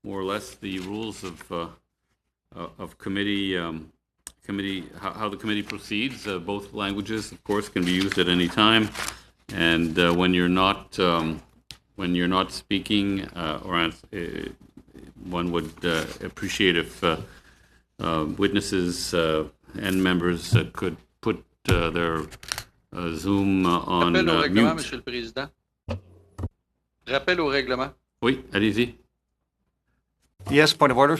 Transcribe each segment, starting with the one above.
more or less the rules of committee, how the committee proceeds. Both languages, of course, can be used at any time, and when you're not speaking, one would appreciate if witnesses and members could put their Zoom on Rappel au règlement, mute. Monsieur le Président. Rappel au règlement. Oui, allez-y. Yes, point of order.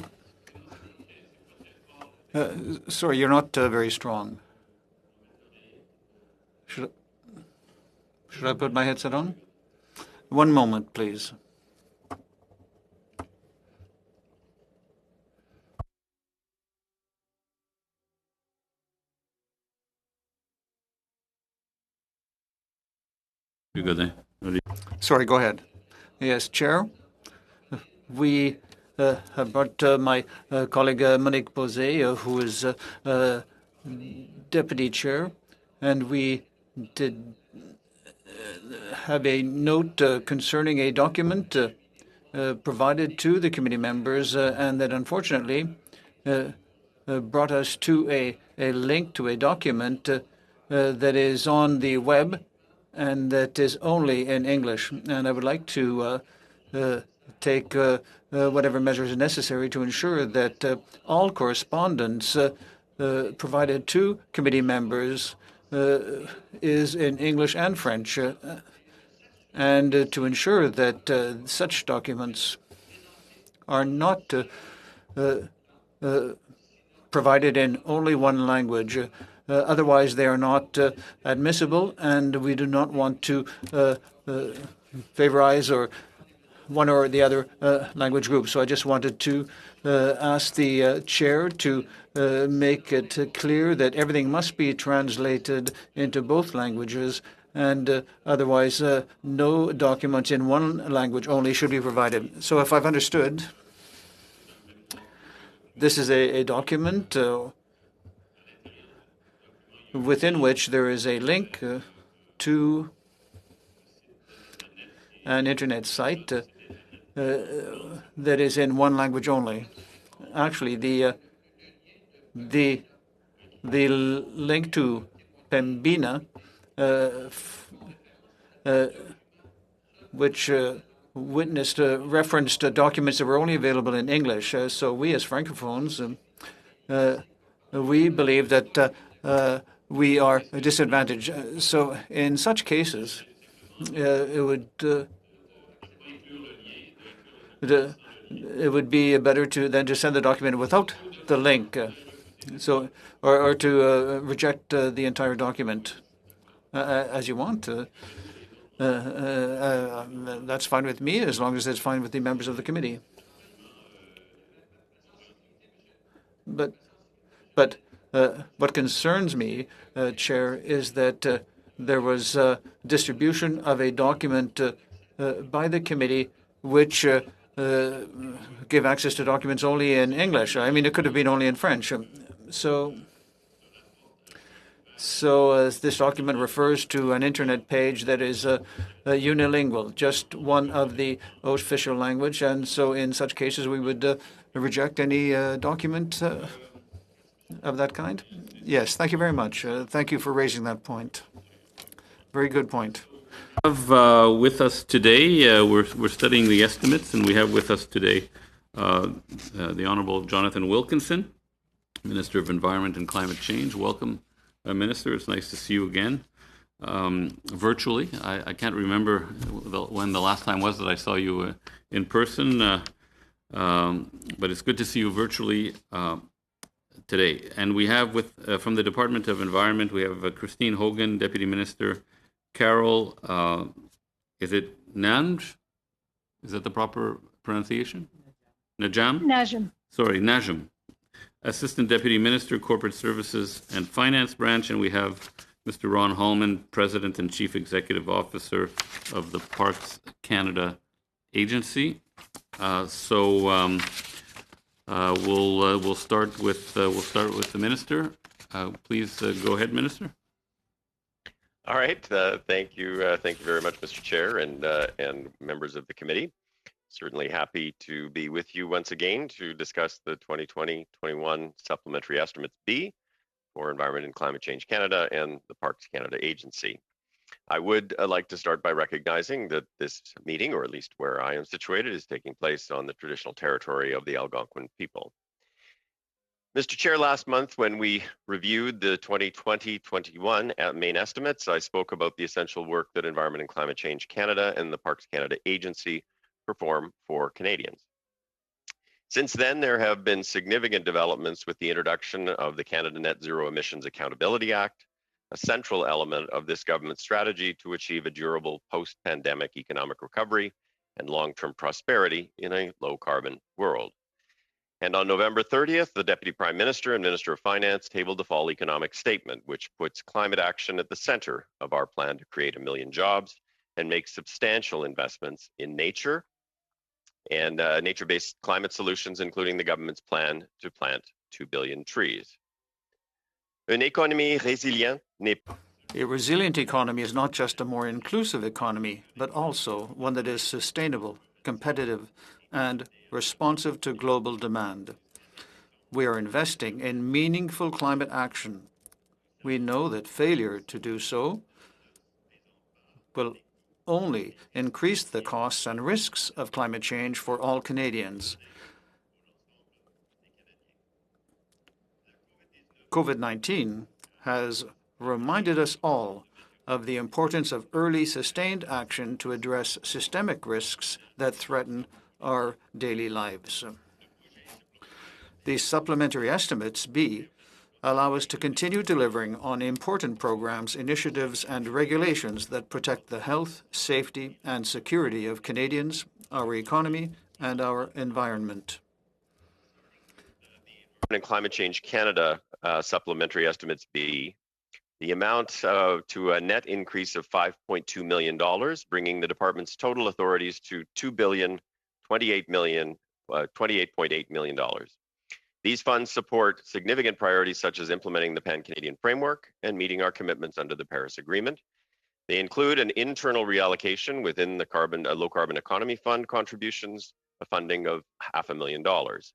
Sorry, you're not very strong. Should I put my headset on? One moment, please. You go there. Sorry, go ahead. Yes, Chair. We have brought my colleague Monique Posé, who is Deputy Chair, and we did have a note concerning a document provided to the committee members, and that unfortunately brought us to a link to a document that is on the web and that is only in English. And I would like to take whatever measures are necessary to ensure that all correspondence provided to committee members is in English and French, and to ensure that such documents are not provided in only one language. Otherwise, they are not admissible, and we do not want to favorize or one or the other language group. So I just wanted to ask the chair to make it clear that everything must be translated into both languages, and otherwise no documents in one language only should be provided. So if I've understood, this is a document within which there is a link to an internet site that is in one language only. Actually, the link to Pembina, which referenced documents that were only available in English. So we, as Francophones, we believe that we are disadvantaged. So in such cases, it would be better than to send the document without the link, or to reject the entire document, as you want. That's fine with me, as long as it's fine with the members of the committee. But what concerns me, Chair, is that there was distribution of a document by the committee which give access to documents only in English. I mean, it could have been only in French. So this document refers to an internet page that is unilingual, just one of the official language. And so in such cases, we would reject any document of that kind? Yes, thank you very much. Thank you for raising that point. Very good point. We have with us today, we're studying the estimates, and we have with us today the Honourable Jonathan Wilkinson, Minister of Environment and Climate Change. Welcome, Minister. It's nice to see you again, virtually. I can't remember when the last time was that I saw you in person, but it's good to see you virtually today. And we have from the Department of Environment, we have Christine Hogan, Deputy Minister, Carol, is it Nanj? Is that the proper pronunciation? Najam? Najam. Sorry, Najam. Assistant Deputy Minister, Corporate Services and Finance Branch, and we have Mr. Ron Hallman, President and Chief Executive Officer of the Parks Canada Agency. We'll start with the Minister. Please go ahead, Minister. All right. Thank you very much, Mr. Chair, and members of the committee. Certainly happy to be with you once again to discuss the 2020-21 Supplementary Estimates B for Environment and Climate Change Canada and the Parks Canada Agency. I would like to start by recognizing that this meeting, or at least where I am situated, is taking place on the traditional territory of the Algonquin people. Mr. Chair, last month when we reviewed the 2020-21 main estimates, I spoke about the essential work that Environment and Climate Change Canada and the Parks Canada Agency perform for Canadians. Since then, there have been significant developments with the introduction of the Canada Net Zero Emissions Accountability Act, a central element of this government strategy to achieve a durable post-pandemic economic recovery and long-term prosperity in a low-carbon world. And on November 30th, the Deputy Prime Minister and Minister of Finance tabled the Fall Economic Statement, which puts climate action at the center of our plan to create 1 million jobs and make substantial investments in nature and nature-based climate solutions, including the government's plan to plant 2 billion trees. Une économie résiliente n'est pas. A resilient economy is not just a more inclusive economy, but also one that is sustainable, competitive, and responsive to global demand. We are investing in meaningful climate action. We know that failure to do so will only increase the costs and risks of climate change for all Canadians. COVID-19 has reminded us all of the importance of early sustained action to address systemic risks that threaten our daily lives. These supplementary estimates, B, allow us to continue delivering on important programs, initiatives, and regulations that protect the health, safety, and security of Canadians, our economy, and our environment. And Climate Change Canada supplementary estimates B, the amount to a net increase of $5.2 million, bringing the department's total authorities to $2,028.8 million. These funds support significant priorities such as implementing the Pan-Canadian Framework and meeting our commitments under the Paris Agreement. They include an internal reallocation within the Low Carbon Economy Fund contributions, a funding of $500,000.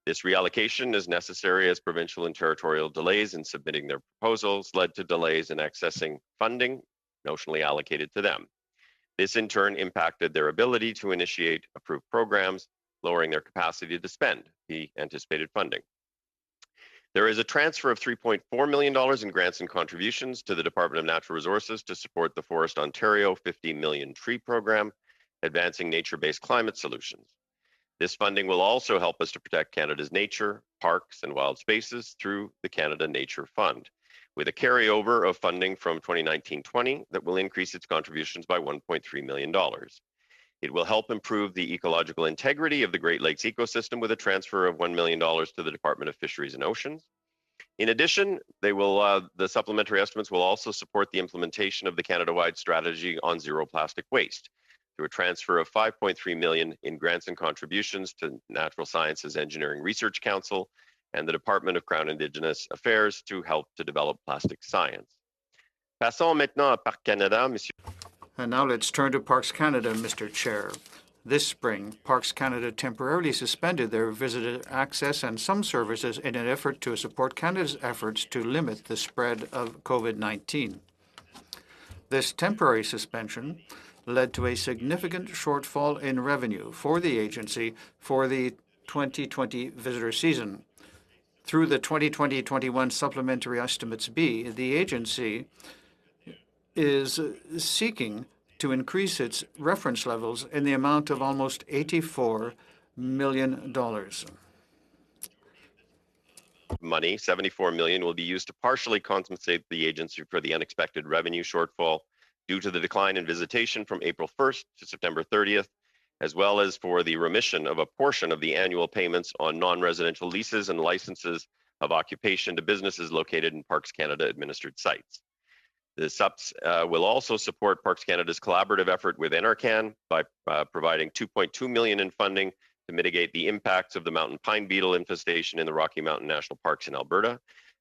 This reallocation is necessary as provincial and territorial delays in submitting their proposals led to delays in accessing funding notionally allocated to them. This in turn impacted their ability to initiate approved programs, lowering their capacity to spend the anticipated funding. There is a transfer of $3.4 million in grants and contributions to the Department of Natural Resources to support the Forest Ontario 50 million tree program, advancing nature-based climate solutions. This funding will also help us to protect Canada's nature, parks, and wild spaces through the Canada Nature Fund, with a carryover of funding from 2019-20 that will increase its contributions by $1.3 million. It will help improve the ecological integrity of the Great Lakes ecosystem with a transfer of $1 million to the Department of Fisheries and Oceans. In addition, the supplementary estimates will also support the implementation of the Canada-wide strategy on zero plastic waste through a transfer of $5.3 million in grants and contributions to Natural Sciences Engineering Research Council and the Department of Crown Indigenous Affairs to help to develop plastic science. Passons maintenant à Parcs Canada, Monsieur. And now let's turn to Parks Canada, Mr. Chair. This spring, Parks Canada temporarily suspended their visitor access and some services in an effort to support Canada's efforts to limit the spread of COVID-19. This temporary suspension led to a significant shortfall in revenue for the agency for the 2020 visitor season. Through the 2020-21 supplementary estimates B, the agency is seeking to increase its reference levels in the amount of almost $84 million. Money, $74 million, will be used to partially compensate the agency for the unexpected revenue shortfall due to the decline in visitation from April 1st to September 30th, as well as for the remission of a portion of the annual payments on non-residential leases and licenses of occupation to businesses located in Parks Canada administered sites. The SUPs will also support Parks Canada's collaborative effort with NRCan by providing $2.2 million in funding to mitigate the impacts of the mountain pine beetle infestation in the Rocky Mountain National Parks in Alberta.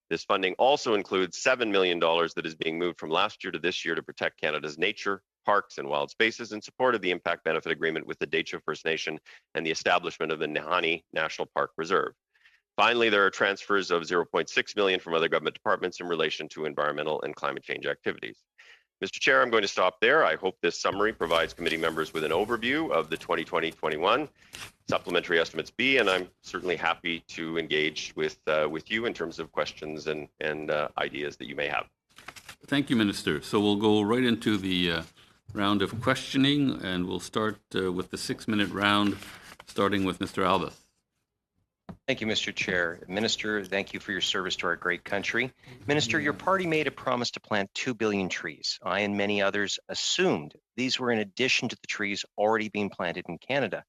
This funding also includes $7 million that is being moved from last year to this year to protect Canada's nature, parks and wild spaces in support of the Impact Benefit Agreement with the Deitcho First Nation and the establishment of the Nahanni National Park Reserve. Finally, there are transfers of $0.6 million from other government departments in relation to environmental and climate change activities. Mr. Chair, I'm going to stop there. I hope this summary provides committee members with an overview of the 2020-21 Supplementary Estimates B, and I'm certainly happy to engage with you in terms of questions and ideas that you may have. Thank you, Minister. So we'll go right into the round of questioning, and we'll start with the 6-minute round, starting with Mr. Albus. Thank you, Mr. Chair. Minister, thank you for your service to our great country. Minister, your party made a promise to plant 2 billion trees. I and many others assumed these were in addition to the trees already being planted in Canada.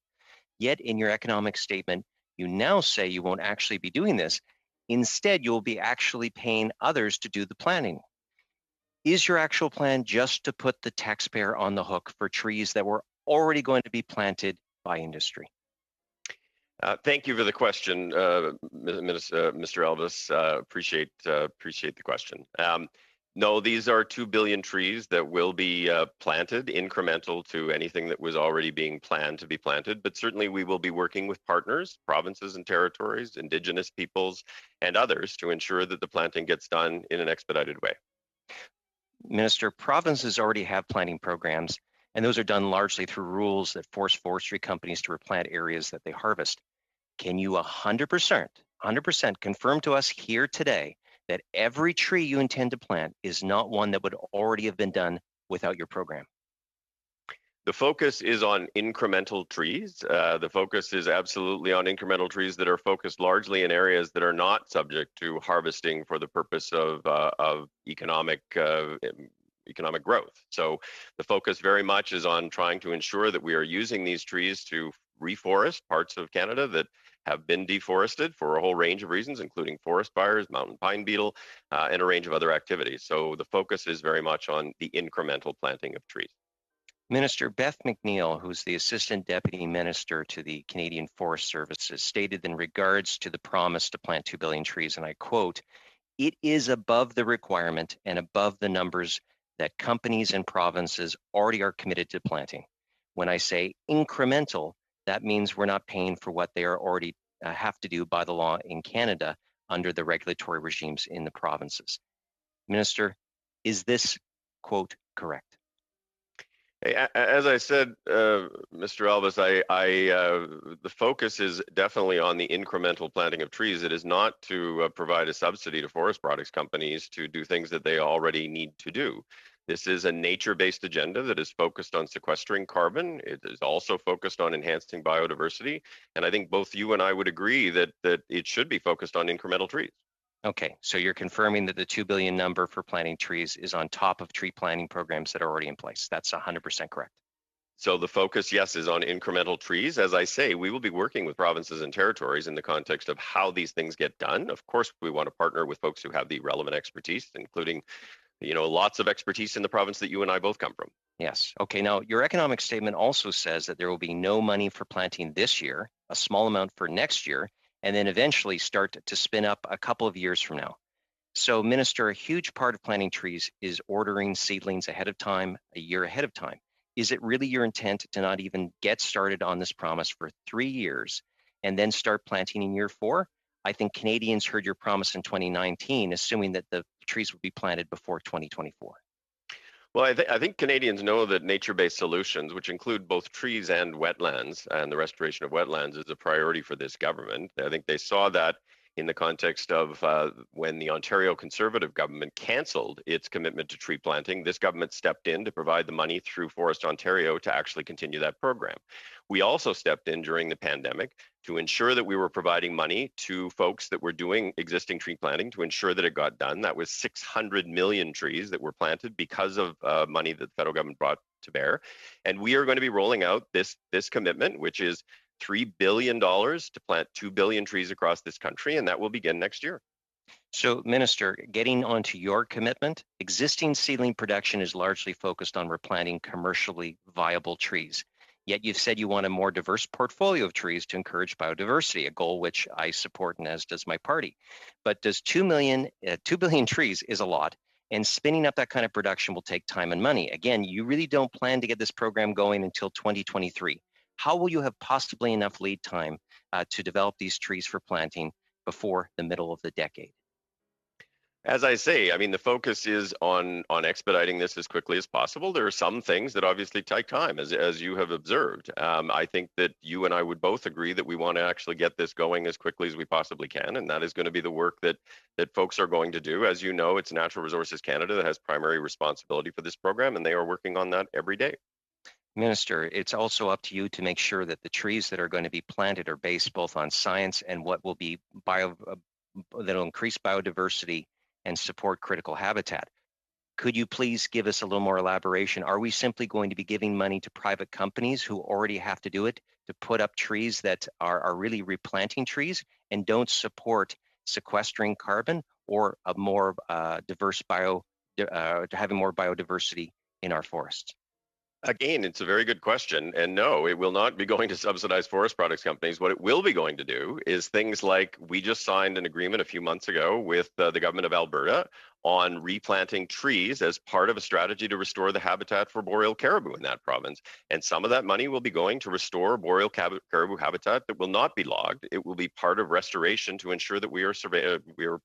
Yet in your economic statement, you now say you won't actually be doing this. Instead, you'll be actually paying others to do the planting. Is your actual plan just to put the taxpayer on the hook for trees that were already going to be planted by industry? Thank you for the question, Mr. Elvis. Appreciate the question. No, these are 2 billion trees that will be planted, incremental to anything that was already being planned to be planted. But certainly we will be working with partners, provinces and territories, Indigenous peoples, and others to ensure that the planting gets done in an expedited way. Minister, provinces already have planting programs, and those are done largely through rules that force forestry companies to replant areas that they harvest. Can you 100% confirm to us here today that every tree you intend to plant is not one that would already have been done without your program? The focus is on incremental trees. The focus is absolutely on incremental trees that are focused largely in areas that are not subject to harvesting for the purpose of economic growth. So the focus very much is on trying to ensure that we are using these trees to reforest parts of Canada that have been deforested for a whole range of reasons, including forest fires, mountain pine beetle, and a range of other activities. So the focus is very much on the incremental planting of trees. Minister Beth McNeil, who's the Assistant Deputy Minister to the Canadian Forest Services, stated in regards to the promise to plant 2 billion trees, and I quote, "It is above the requirement and above the numbers that companies and provinces already are committed to planting. When I say incremental, that means we're not paying for what they are already have to do by the law in Canada under the regulatory regimes in the provinces." Minister, is this quote correct? As I said, Mr. Elvis, the focus is definitely on the incremental planting of trees. It is not to provide a subsidy to forest products companies to do things that they already need to do. This is a nature-based agenda that is focused on sequestering carbon. It is also focused on enhancing biodiversity. And I think both you and I would agree that it should be focused on incremental trees. Okay, so you're confirming that the 2 billion number for planting trees is on top of tree planting programs that are already in place. That's 100% correct. So the focus, yes, is on incremental trees. As I say, we will be working with provinces and territories in the context of how these things get done. Of course, we want to partner with folks who have the relevant expertise, including, lots of expertise in the province that you and I both come from. Yes. Okay, now your economic statement also says that there will be no money for planting this year, a small amount for next year, and then eventually start to spin up a couple of years from now. So, Minister, a huge part of planting trees is ordering seedlings ahead of time, a year ahead of time. Is it really your intent to not even get started on this promise for 3 years and then start planting in year 4? I think Canadians heard your promise in 2019, assuming that the trees would be planted before 2024. Well, I think Canadians know that nature-based solutions, which include both trees and wetlands, and the restoration of wetlands, is a priority for this government. I think they saw that in the context of when the Ontario Conservative government cancelled its commitment to tree planting. This government stepped in to provide the money through Forest Ontario to actually continue that program. We also stepped in during the pandemic to ensure that we were providing money to folks that were doing existing tree planting to ensure that it got done. That was 600 million trees that were planted because of money that the federal government brought to bear. And we are going to be rolling out this commitment, which is $3 billion to plant 2 billion trees across this country, and that will begin next year. So, Minister, getting onto your commitment, existing seedling production is largely focused on replanting commercially viable trees. Yet you've said you want a more diverse portfolio of trees to encourage biodiversity, a goal which I support and as does my party. But does 2 billion trees is a lot, And spinning up that kind of production will take time and money. Again, you really don't plan to get this program going until 2023. How will you have possibly enough lead time to develop these trees for planting before the middle of the decade? As I say, I mean, the focus is on expediting this as quickly as possible. There are some things that obviously take time, as you have observed. I think that you and I would both agree that we want to actually get this going as quickly as we possibly can, and that is going to be the work that folks are going to do. As you know, it's Natural Resources Canada that has primary responsibility for this program, and they are working on that every day. Minister, it's also up to you to make sure that the trees that are going to be planted are based both on science and what will be that'll increase biodiversity and support critical habitat. Could you please give us a little more elaboration? Are we simply going to be giving money to private companies who already have to do it to put up trees that are really replanting trees and don't support sequestering carbon or a more diverse having more biodiversity in our forests? Again, it's a very good question. And no, it will not be going to subsidize forest products companies. What it will be going to do is things like we just signed an agreement a few months ago with the government of Alberta on replanting trees as part of a strategy to restore the habitat for boreal caribou in that province. And some of that money will be going to restore boreal caribou habitat that will not be logged. It will be part of restoration to ensure that we are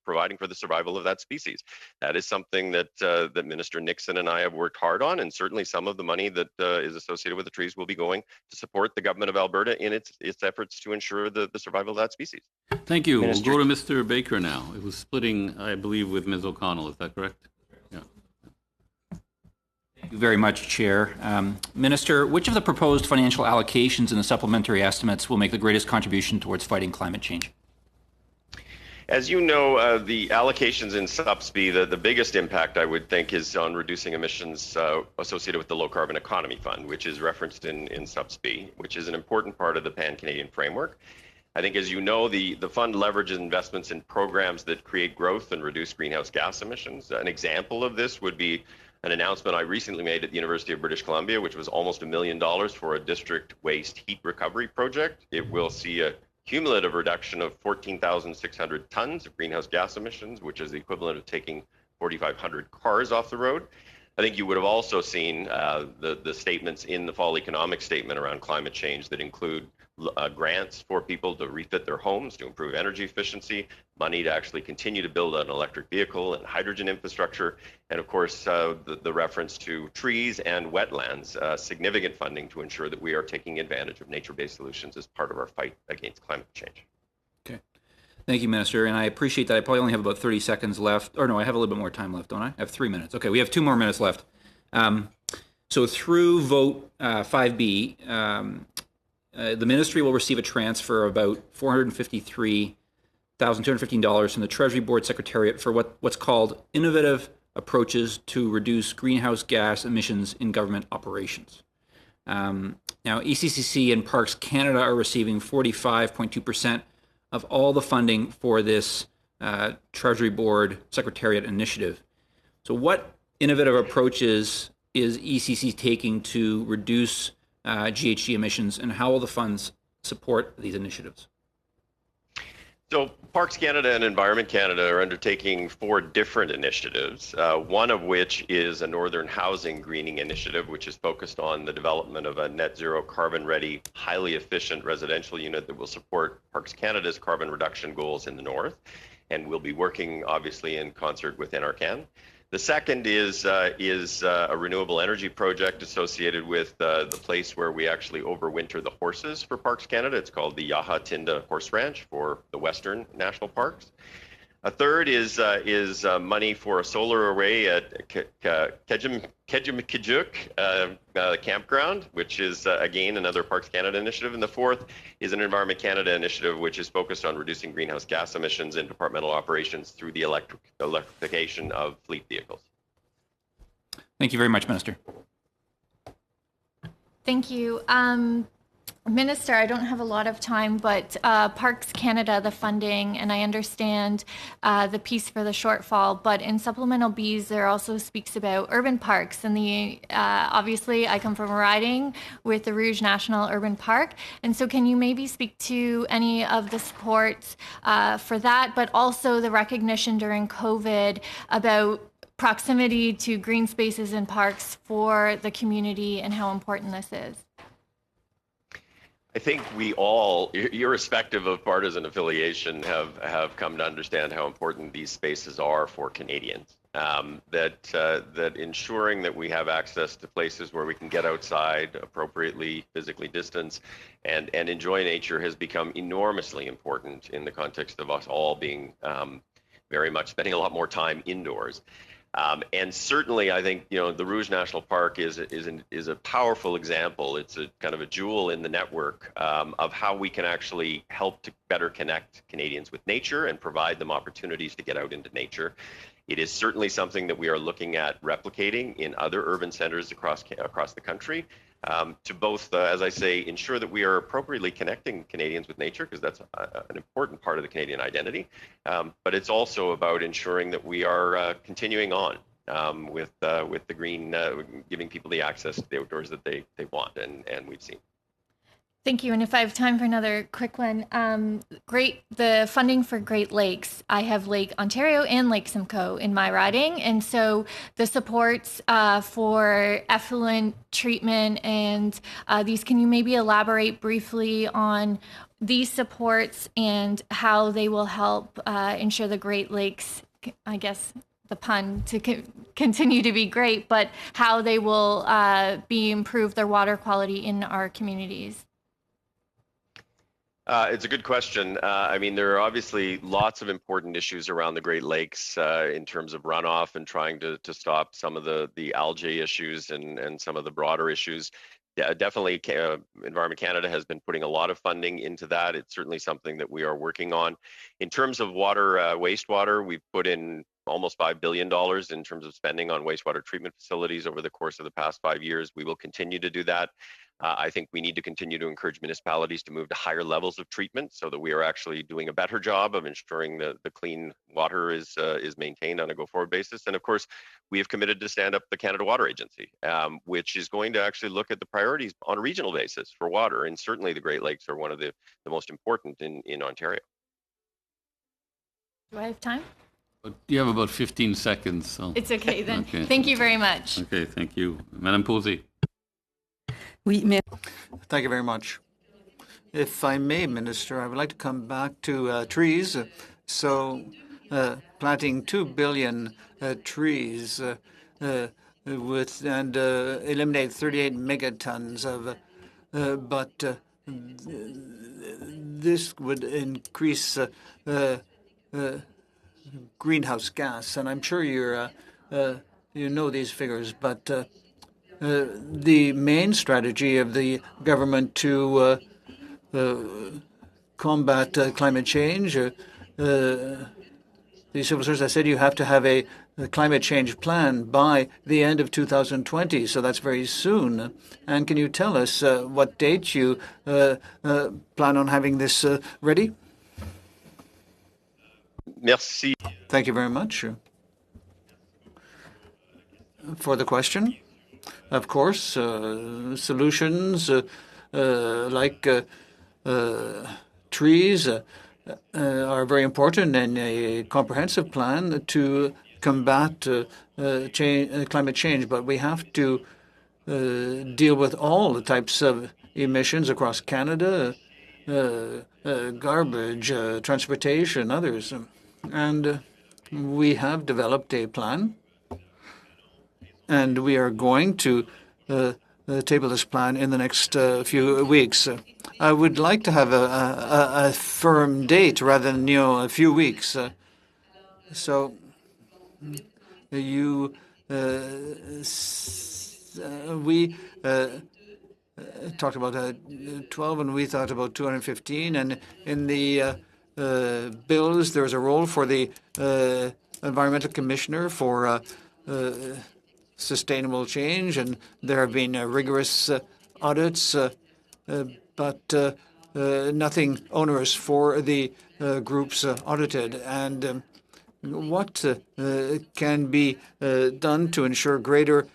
providing for the survival of that species. That is something that that Minister Nixon and I have worked hard on, and certainly some of the money that is associated with the trees will be going to support the government of Alberta in its efforts to ensure the survival of that species. Thank you. Minister. We'll go to Mr. Baker now. It was splitting, I believe, with Ms. O'Connell. Is that correct? Yeah. Thank you very much, Chair. Minister, which of the proposed financial allocations in the supplementary estimates will make the greatest contribution towards fighting climate change? As you know, the allocations in SUBSP, the biggest impact I would think is on reducing emissions associated with the Low Carbon Economy Fund, which is referenced in SUBSP, which is an important part of the Pan-Canadian framework. I think, as you know, the fund leverages investments in programs that create growth and reduce greenhouse gas emissions. An example of this would be an announcement I recently made at the University of British Columbia, which was almost $1 million for a district waste heat recovery project. It will see a cumulative reduction of 14,600 tons of greenhouse gas emissions, which is the equivalent of taking 4,500 cars off the road. I think you would have also seen the statements in the fall economic statement around climate change that include grants for people to refit their homes to improve energy efficiency, money to actually continue to build an electric vehicle and hydrogen infrastructure, and of course the reference to trees and wetlands, significant funding to ensure that we are taking advantage of nature-based solutions as part of our fight against climate change. Okay. Thank you, Minister. And I appreciate that. I probably only have about 30 seconds left. Or no, I have a little bit more time left, don't I? I have 3 minutes. Okay, we have 2 more minutes left. So through vote 5B, the ministry will receive a transfer of about $453,215 from the Treasury Board Secretariat for what's called innovative approaches to reduce greenhouse gas emissions in government operations. Now, ECCC and Parks Canada are receiving 45.2% of all the funding for this Treasury Board Secretariat initiative. So what innovative approaches is ECC taking to reduce GHG emissions, and how will the funds support these initiatives? So Parks Canada and Environment Canada are undertaking 4 different initiatives, one of which is a Northern Housing Greening Initiative, which is focused on the development of a net zero carbon ready, highly efficient residential unit that will support Parks Canada's carbon reduction goals in the north. And we'll be working obviously in concert with NRCan. The second is a renewable energy project associated with the place where we actually overwinter the horses for Parks Canada. It's called the Yaha-Tinda Horse Ranch for the Western National Parks. A third is money for a solar array at Kejimkijik campground, which is again another Parks Canada initiative. And the fourth is an Environment Canada initiative, which is focused on reducing greenhouse gas emissions in departmental operations through the electrification of fleet vehicles. Thank you very much, Minister. Thank you. Minister, I don't have a lot of time, but Parks Canada, the funding, and I understand the piece for the shortfall, but in Supplemental Bs, there also speaks about urban parks. And obviously, I come from a riding with the Rouge National Urban Park. And so can you maybe speak to any of the supports for that, but also the recognition during COVID about proximity to green spaces and parks for the community and how important this is? I think we all, irrespective of partisan affiliation, have come to understand how important these spaces are for Canadians. That ensuring that we have access to places where we can get outside appropriately, physically distance, and enjoy nature has become enormously important in the context of us all being very much spending a lot more time indoors. And certainly, I think the Rouge National Park is a powerful example. It's a kind of a jewel in the network of how we can actually help to better connect Canadians with nature and provide them opportunities to get out into nature. It is certainly something that we are looking at replicating in other urban centers across the country to both, as I say, ensure that we are appropriately connecting Canadians with nature, because that's an important part of the Canadian identity. But it's also about ensuring that we are continuing on with the green, giving people the access to the outdoors that they want, and we've seen. Thank you. And if I have time for another quick one, the funding for Great Lakes. I have Lake Ontario and Lake Simcoe in my riding. And so the supports for effluent treatment and these, can you maybe elaborate briefly on these supports and how they will help ensure the Great Lakes, I guess, the pun, to continue to be great, but how they will improve their water quality in our communities? It's a good question. I mean, there are obviously lots of important issues around the Great Lakes in terms of runoff and trying to stop some of the algae issues and some of the broader issues. Yeah, definitely, Environment Canada has been putting a lot of funding into that. It's certainly something that we are working on. In terms of water, wastewater, we've put in almost $5 billion in terms of spending on wastewater treatment facilities over the course of the past 5 years. We will continue to do that. I think we need to continue to encourage municipalities to move to higher levels of treatment so that we are actually doing a better job of ensuring that the clean water is maintained on a go-forward basis. And of course, we have committed to stand up the Canada Water Agency, which is going to actually look at the priorities on a regional basis for water. And certainly the Great Lakes are one of the most important in Ontario. Do I have time? You have about 15 seconds. So. It's okay then. Okay. Thank you very much. Okay, thank you. Madame Posey. Thank you very much. If I may, Minister, I would like to come back to trees. So planting 2 billion trees with and eliminate 38 megatons of, but this would increase greenhouse gas, and I'm sure you know these figures, but the main strategy of the government to combat climate change, the civil service, I said you have to have a climate change plan by the end of 2020, so that's very soon. And can you tell us what date you plan on having this ready? Merci. Thank you very much for the question. Of course, solutions like trees are very important in a comprehensive plan to combat climate change, but we have to deal with all the types of emissions across Canada, garbage, transportation, others. And we have developed a plan, and we are going to table this plan in the next few weeks. I would like to have a firm date rather than a few weeks. So we talked about 12, and we thought about 215, and in the bills there's a role for the environmental commissioner for sustainable change, and there have been rigorous audits but nothing onerous for the groups audited. And what can be done to ensure greater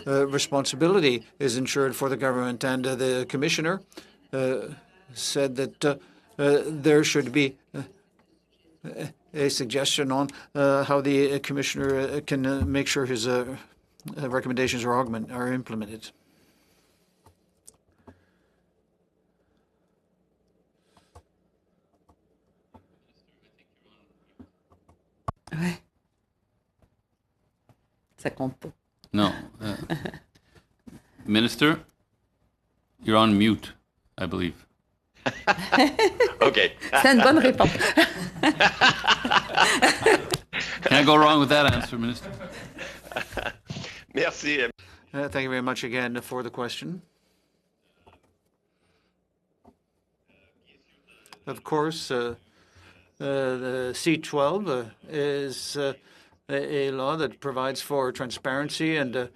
responsibility is ensured for the government? And the commissioner said that there should be a suggestion on how the commissioner can make sure his recommendations are implemented. Ouais. Ça compte pas. No. Minister, you're on mute, I believe. Okay. C'est une bonne réponse. Can't go wrong with that answer, Minister. Merci. Thank you very much again for the question. Of course, the C-12 is a law that provides for transparency and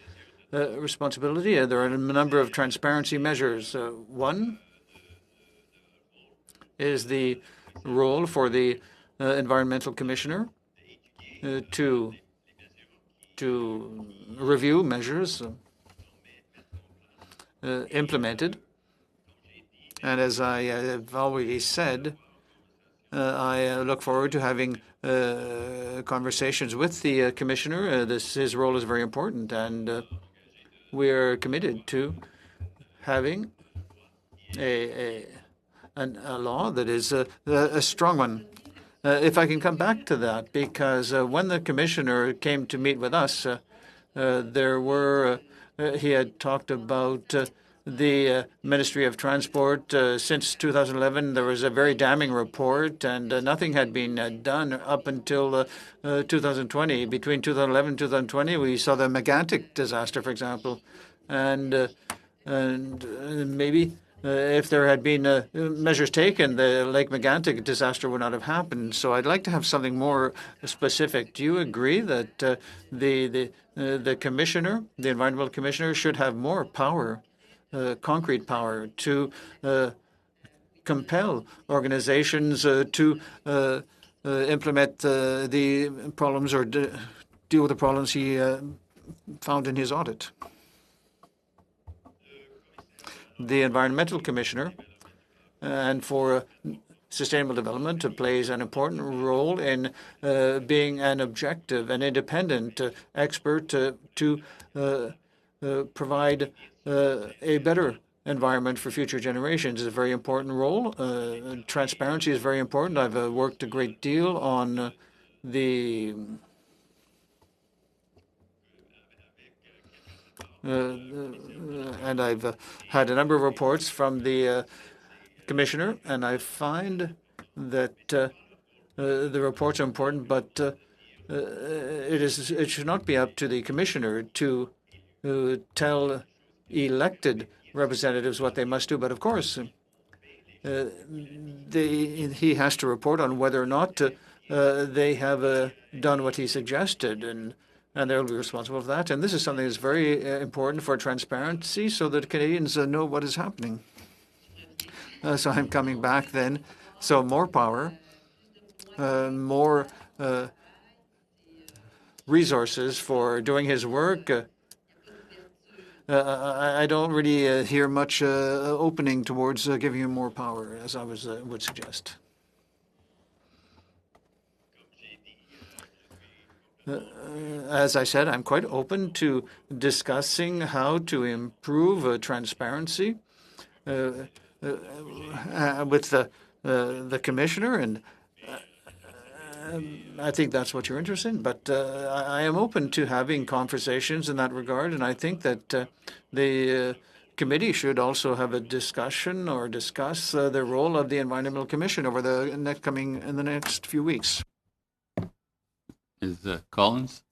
responsibility. There are a number of transparency measures. One is the role for the environmental commissioner to review measures implemented. And as I have already said, I look forward to having conversations with the commissioner. His role is very important, and we are committed to having a law that is a strong one. If I can come back to that, because when the commissioner came to meet with us, he had talked about the Ministry of Transport. Since 2011, there was a very damning report, and nothing had been done up until 2020. Between 2011 and 2020, we saw the Megantic disaster, for example, and maybe if there had been measures taken, the Lake Megantic disaster would not have happened. So I'd like to have something more specific. Do you agree that the commissioner, the environmental commissioner, should have more power, concrete power, to compel organizations to implement the problems or deal with the problems he found in his audit? The environmental commissioner and for sustainable development plays an important role in being an objective and independent expert to provide a better environment for future generations. It's a very important role. Transparency is very important. I've worked a great deal on the and I've had a number of reports from the commissioner, and I find that the reports are important, but it should not be up to the commissioner to tell elected representatives what they must do. But of course, he has to report on whether or not they have done what he suggested, and they'll be responsible for that. And this is something that's very important for transparency so that Canadians know what is happening. So I'm coming back then. So more power, more resources for doing his work. I don't really hear much opening towards giving him more power, as I would suggest. As I said, I'm quite open to discussing how to improve transparency with the commissioner, and I think that's what you're interested in. But I am open to having conversations in that regard, and I think that the committee should also have a discussion or discuss the role of the Environmental Commission over the next few weeks. Is Collins?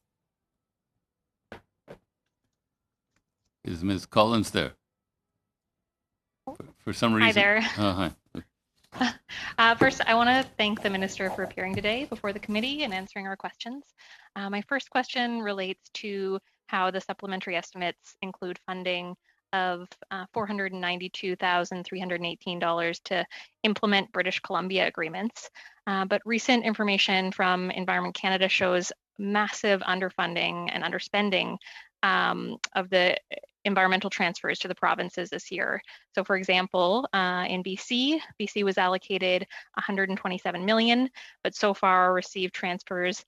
Is Ms. Collins there? For some reason. Hi there. Oh, hi. First, I want to thank the Minister for appearing today before the committee and answering our questions. My first question relates to how the supplementary estimates include funding of $492,318 to implement British Columbia agreements. But recent information from Environment Canada shows massive underfunding and underspending of the environmental transfers to the provinces this year. So for example, in BC was allocated 127 million, but so far received transfers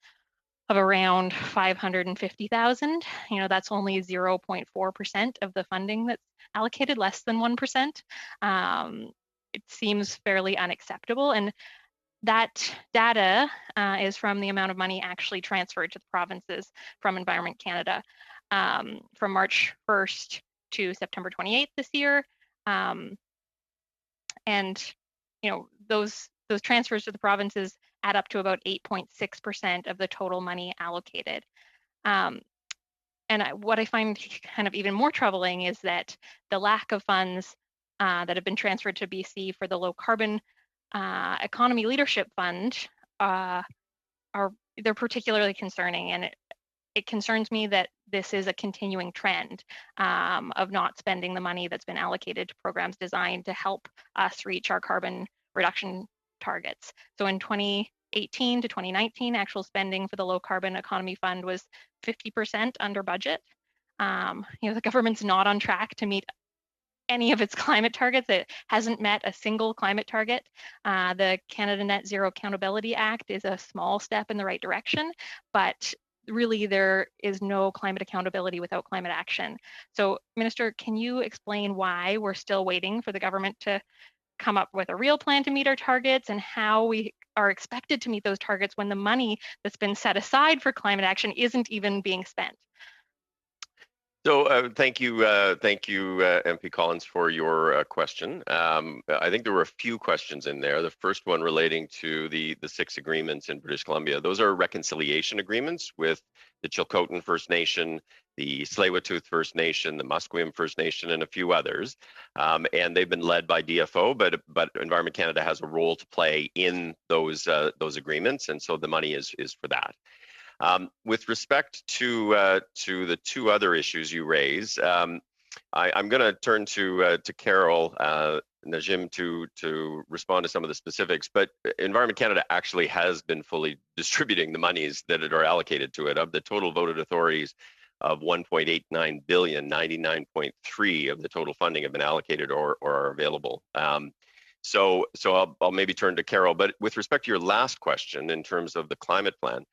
of around 550,000. You know, that's only 0.4% of the funding that's allocated, less than 1%. It seems fairly unacceptable. And that data is from the amount of money actually transferred to the provinces from Environment Canada from March 1st to September 28th this year. And, you know, those transfers to the provinces add up to about 8.6% of the total money allocated. What I find kind of even more troubling is that the lack of funds that have been transferred to BC for the low carbon economy leadership fund they're particularly concerning, and it concerns me that this is a continuing trend of not spending the money that's been allocated to programs designed to help us reach our carbon reduction targets. So in 2018 to 2019, actual spending for the low carbon economy fund was 50% under budget. You know, the government's not on track to meet any of its climate targets. It hasn't met a single climate target. The Canada Net Zero Accountability Act is a small step in the right direction, but really there is no climate accountability without climate action. So Minister, can you explain why we're still waiting for the government to come up with a real plan to meet our targets, and how we are expected to meet those targets when the money that's been set aside for climate action isn't even being spent? So thank you, MP Collins, for your question. I think there were a few questions in there. The first one relating to the 6 agreements in British Columbia. Those are reconciliation agreements with the Chilcotin First Nation, the Tsleil-Waututh First Nation, the Musqueam First Nation, and a few others. And they've been led by DFO, but Environment Canada has a role to play in those agreements, and so the money is for that. With respect to the 2 other issues you raise, I'm going to turn to Carol Najim to respond to some of the specifics. But Environment Canada actually has been fully distributing the monies that are allocated to it. Of the total voted authorities of 1.89 billion, 99.3 of the total funding have been allocated or are available. So I'll maybe turn to Carol. But with respect to your last question in terms of the climate plan,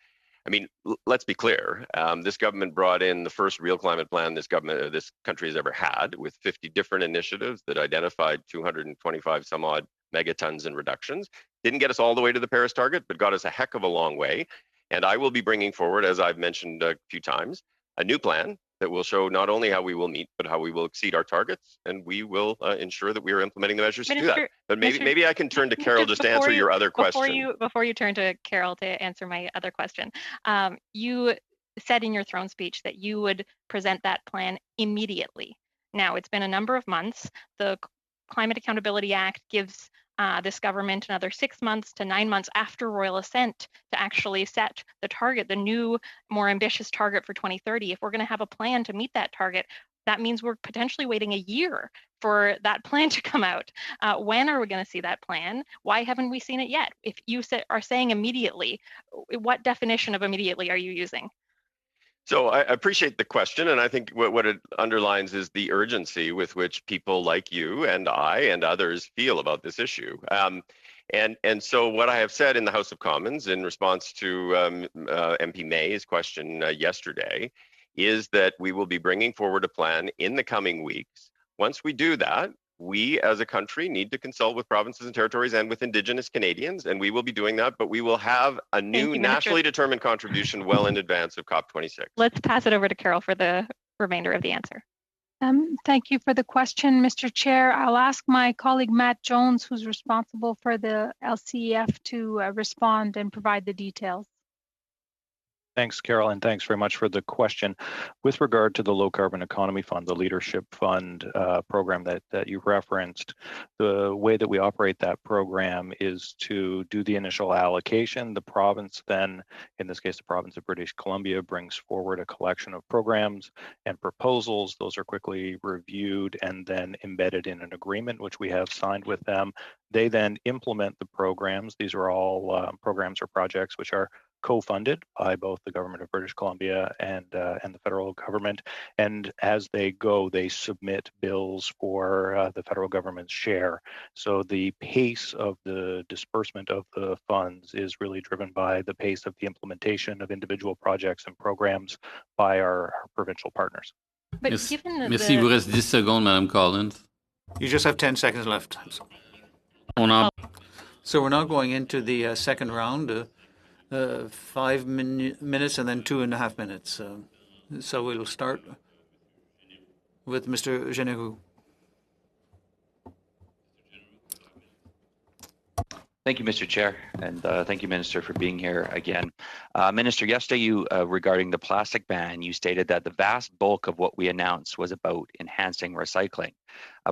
I mean, let's be clear. This government brought in the first real climate plan this country has ever had, with 50 different initiatives that identified 225 some odd megatons in reductions. Didn't get us all the way to the Paris target, but got us a heck of a long way. And I will be bringing forward, as I've mentioned a few times, a new plan that will show not only how we will meet, but how we will exceed our targets, and we will ensure that we are implementing the measures to do that. But maybe I can turn to Carol just to answer your other question. Before you turn to Carol to answer my other question, you said in your throne speech that you would present that plan immediately. Now, it's been a number of months. The Climate Accountability Act gives this government another 6 months to 9 months after royal assent to actually set the target, the new, more ambitious target for 2030. If we're going to have a plan to meet that target, that means we're potentially waiting a year for that plan to come out. When are we going to see that plan? Why haven't we seen it yet? If you are saying immediately, what definition of immediately are you using? So I appreciate the question, and I think what it underlines is the urgency with which people like you and I and others feel about this issue. And so what I have said in the House of Commons in response to MP May's question yesterday is that we will be bringing forward a plan in the coming weeks. Once we do that, we as a country need to consult with provinces and territories and with Indigenous Canadians, and we will be doing that, but we will have a new nationally determined contribution well in advance of COP26. Let's pass it over to Carol for the remainder of the answer. Thank you for the question, Mr. Chair. I'll ask my colleague Matt Jones, who's responsible for the LCEF, to respond and provide the details. Thanks, Carol, and thanks very much for the question. With regard to the Low Carbon Economy Fund, the Leadership Fund program that you referenced, the way that we operate that program is to do the initial allocation. The province then, in this case, the province of British Columbia, brings forward a collection of programs and proposals. Those are quickly reviewed and then embedded in an agreement, which we have signed with them. They then implement the programs. These are all programs or projects which are co-funded by both the government of British Columbia and the federal government. And as they go, they submit bills for the federal government's share. So the pace of the disbursement of the funds is really driven by the pace of the implementation of individual projects and programs by our provincial partners. But Yes. given that Merci. Il vous reste 10 secondes, Madame Collins. You just have 10 seconds left. On a So we're now going into the second round, 5 minutes and then 2.5 minutes. So we'll start with Mr. Généreux. Thank you, Mr. Chair, and thank you, Minister, for being here again. Minister, yesterday you, regarding the plastic ban, you stated that the vast bulk of what we announced was about enhancing recycling.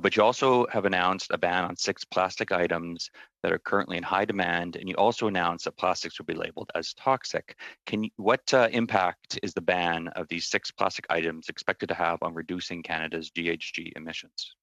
But you also have announced a ban on 6 plastic items that are currently in high demand, and you also announced that plastics will be labeled as toxic. What impact is the ban of these 6 plastic items expected to have on reducing Canada's GHG emissions?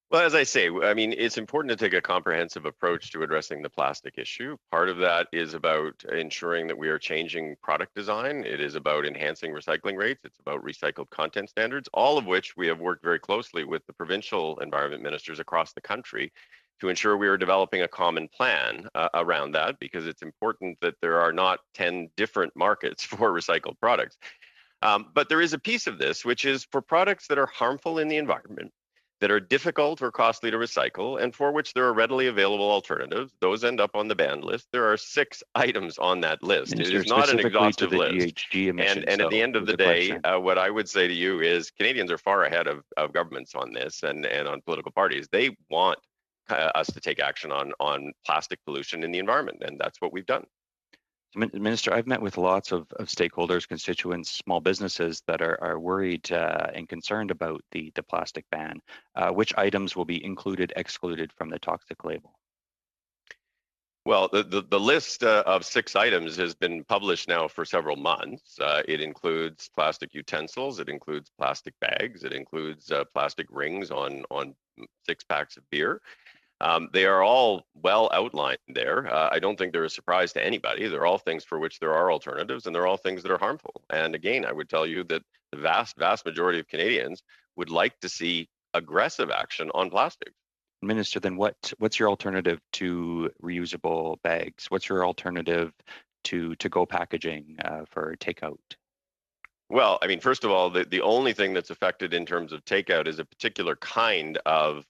Well, as I say, I mean, it's important to take a comprehensive approach to addressing the plastic issue. Part of that is about ensuring that we are changing product design. It is about enhancing recycling rates. It's about recycled content standards, all of which we have worked very closely with the provincial environment ministers across the country to ensure we are developing a common plan around that, because it's important that there are not 10 different markets for recycled products. But there is a piece of this, which is for products that are harmful in the environment, that are difficult or costly to recycle, and for which there are readily available alternatives. Those end up on the banned list. There are 6 items on that list. Minister, it is not an exhaustive to the list. GHG emissions, and at the end of the day, question. what I would say to you is Canadians are far ahead of governments on this and on political parties. They want us to take action on plastic pollution in the environment, and that's what we've done. Minister, I've met with lots of stakeholders, constituents, small businesses that are worried and concerned about the plastic ban. Which items will be included, excluded from the toxic label? Well, the list of 6 ix has been published now for several months. It includes plastic utensils, it includes plastic bags, it includes plastic rings on 6 packs of beer. They are all well outlined there. I don't think they're a surprise to anybody. They're all things for which there are alternatives, and they're all things that are harmful. And again, I would tell you that the vast majority of Canadians would like to see aggressive action on plastics. Minister, then what's your alternative to reusable bags? What's your alternative to to-go packaging for takeout? Well, I mean, first of all, the only thing that's affected in terms of takeout is a particular kind of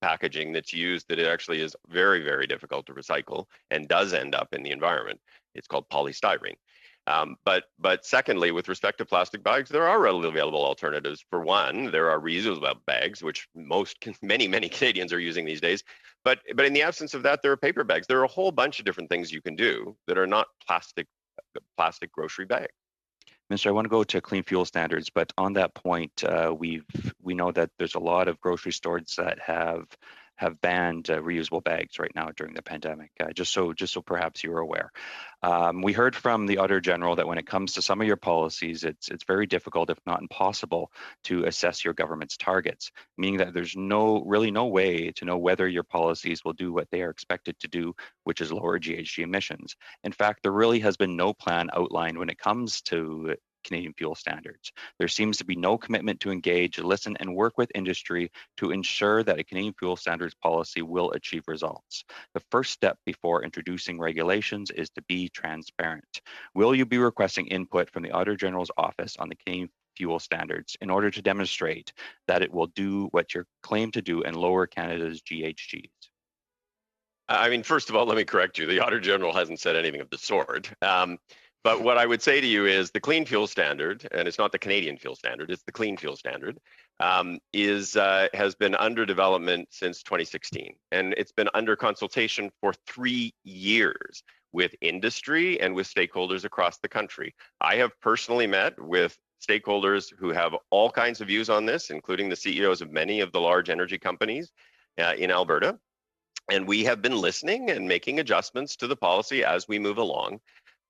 packaging that's used that it actually is very, very difficult to recycle and does end up in the environment. It's called polystyrene. But secondly, with respect to plastic bags, there are readily available alternatives. For one, there are reusable bags, which many Canadians are using these days. But in the absence of that, there are paper bags. There are a whole bunch of different things you can do that are not plastic grocery bags. Minister, I want to go to clean fuel standards, but on that point, we know that there's a lot of grocery stores that have banned reusable bags right now during the pandemic. Just so perhaps you're aware. We heard from the Auditor General that when it comes to some of your policies, it's very difficult, if not impossible, to assess your government's targets, meaning that there's really no way to know whether your policies will do what they are expected to do, which is lower GHG emissions. In fact, there really has been no plan outlined when it comes to Canadian fuel standards. There seems to be no commitment to engage, listen, and work with industry to ensure that a Canadian fuel standards policy will achieve results. The first step before introducing regulations is to be transparent. Will you be requesting input from the Auditor General's office on the Canadian fuel standards in order to demonstrate that it will do what you're claimed to do and lower Canada's GHGs? I mean, first of all, let me correct you. The Auditor General hasn't said anything of the sort. But what I would say to you is the clean fuel standard, and it's not the Canadian fuel standard, it's the clean fuel standard, has been under development since 2016. And it's been under consultation for 3 years. with industry and with stakeholders across the country. I have personally met with stakeholders who have all kinds of views on this, including the CEOs of many of the large energy companies in Alberta. And we have been listening and making adjustments to the policy as we move along.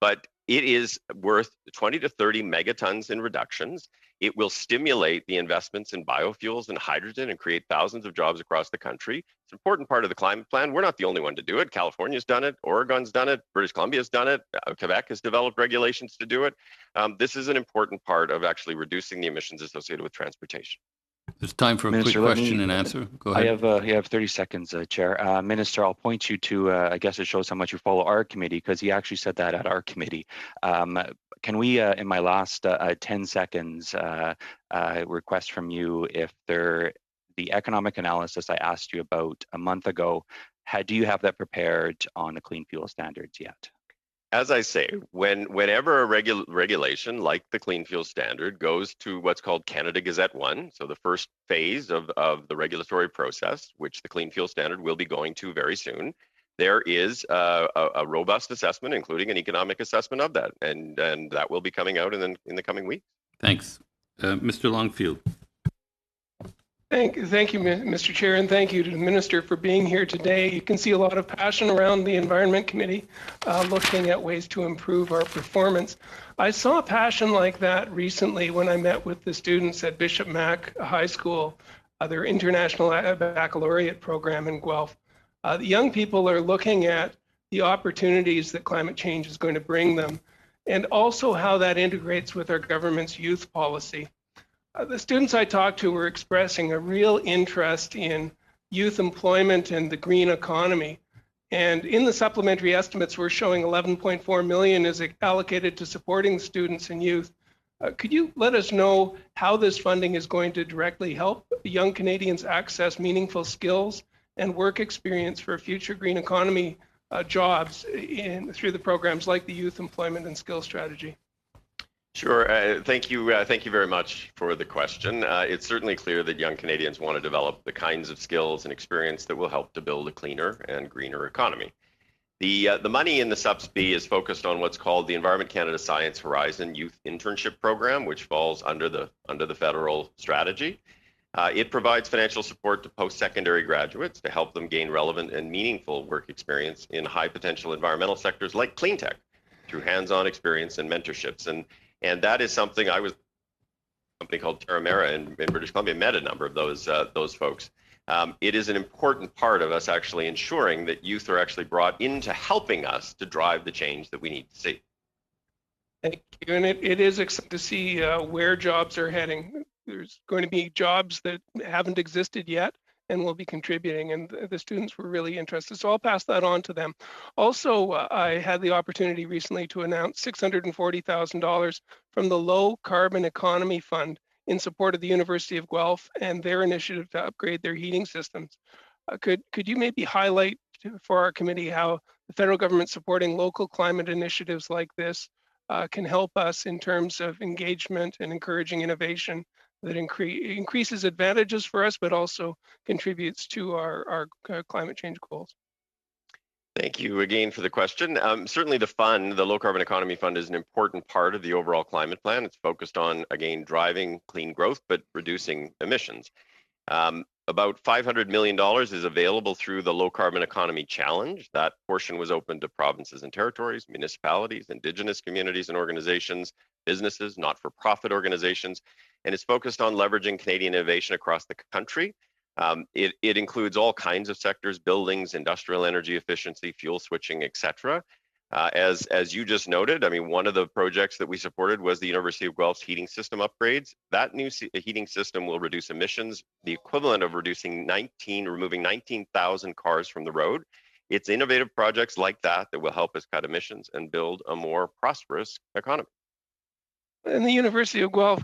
But it is worth 20 to 30 megatons in reductions. It will stimulate the investments in biofuels and hydrogen and create thousands of jobs across the country. It's an important part of the climate plan. We're not the only one to do it. California's done it, Oregon's done it, British Columbia's done it, Quebec has developed regulations to do it. This is an important part of actually reducing the emissions associated with transportation. There's time for a Minister, quick question and answer. Go ahead. I have 30 seconds, Chair. Minister, I'll point you to, I guess it shows how much you follow our committee, because he actually said that at our committee. Can we, in my last 10 seconds, request from you if the economic analysis I asked you about a month ago, do you have that prepared on the clean fuel standards yet? As I say, whenever a regulation like the Clean Fuel Standard goes to what's called Canada Gazette 1, so the first phase of the regulatory process, which the Clean Fuel Standard will be going to very soon, there is a robust assessment, including an economic assessment of that, and that will be coming out in the coming weeks. Thanks. Mr. Longfield. Thank you, Mr. Chair, and thank you to the Minister for being here today. You can see a lot of passion around the Environment Committee looking at ways to improve our performance. I saw passion like that recently when I met with the students at Bishop Mac High School, their International Baccalaureate program in Guelph. The young people are looking at the opportunities that climate change is going to bring them, and also how that integrates with our government's youth policy. The students I talked to were expressing a real interest in youth employment and the green economy. And in the supplementary estimates, we're showing 11.4 million is allocated to supporting students and youth. Could you let us know how this funding is going to directly help young Canadians access meaningful skills and work experience for future green economy jobs through the programs like the Youth Employment and Skills Strategy? Sure. Thank you very much for the question. It's certainly clear that young Canadians want to develop the kinds of skills and experience that will help to build a cleaner and greener economy. The money in the subsidy is focused on what's called the Environment Canada Science Horizon Youth Internship Program, which falls under the federal strategy. It provides financial support to post-secondary graduates to help them gain relevant and meaningful work experience in high potential environmental sectors like clean tech through hands-on experience and mentorships. And that is something a company called Terramera in British Columbia met a number of those folks. It is an important part of us actually ensuring that youth are actually brought into helping us to drive the change that we need to see. Thank you. And it is exciting to see where jobs are heading. There's going to be jobs that haven't existed yet and will be contributing, and the students were really interested. So I'll pass that on to them. Also, I had the opportunity recently to announce $640,000 from the Low Carbon Economy Fund in support of the University of Guelph and their initiative to upgrade their heating systems. Could you maybe highlight for our committee how the federal government supporting local climate initiatives like this can help us in terms of engagement and encouraging innovation that increases advantages for us, but also contributes to our climate change goals? Thank you again for the question. Certainly the fund, the Low Carbon Economy Fund, is an important part of the overall climate plan. It's focused on, again, driving clean growth, but reducing emissions. About $500 million is available through the Low Carbon Economy Challenge. That portion was open to provinces and territories, municipalities, Indigenous communities and organizations, businesses, not-for-profit organizations, and it's focused on leveraging Canadian innovation across the country. It includes all kinds of sectors: buildings, industrial energy efficiency, fuel switching, etc. As you just noted, I mean, one of the projects that we supported was the University of Guelph's heating system upgrades. That new heating system will reduce emissions, the equivalent of removing 19,000 cars from the road. It's innovative projects like that that will help us cut emissions and build a more prosperous economy. And the University of Guelph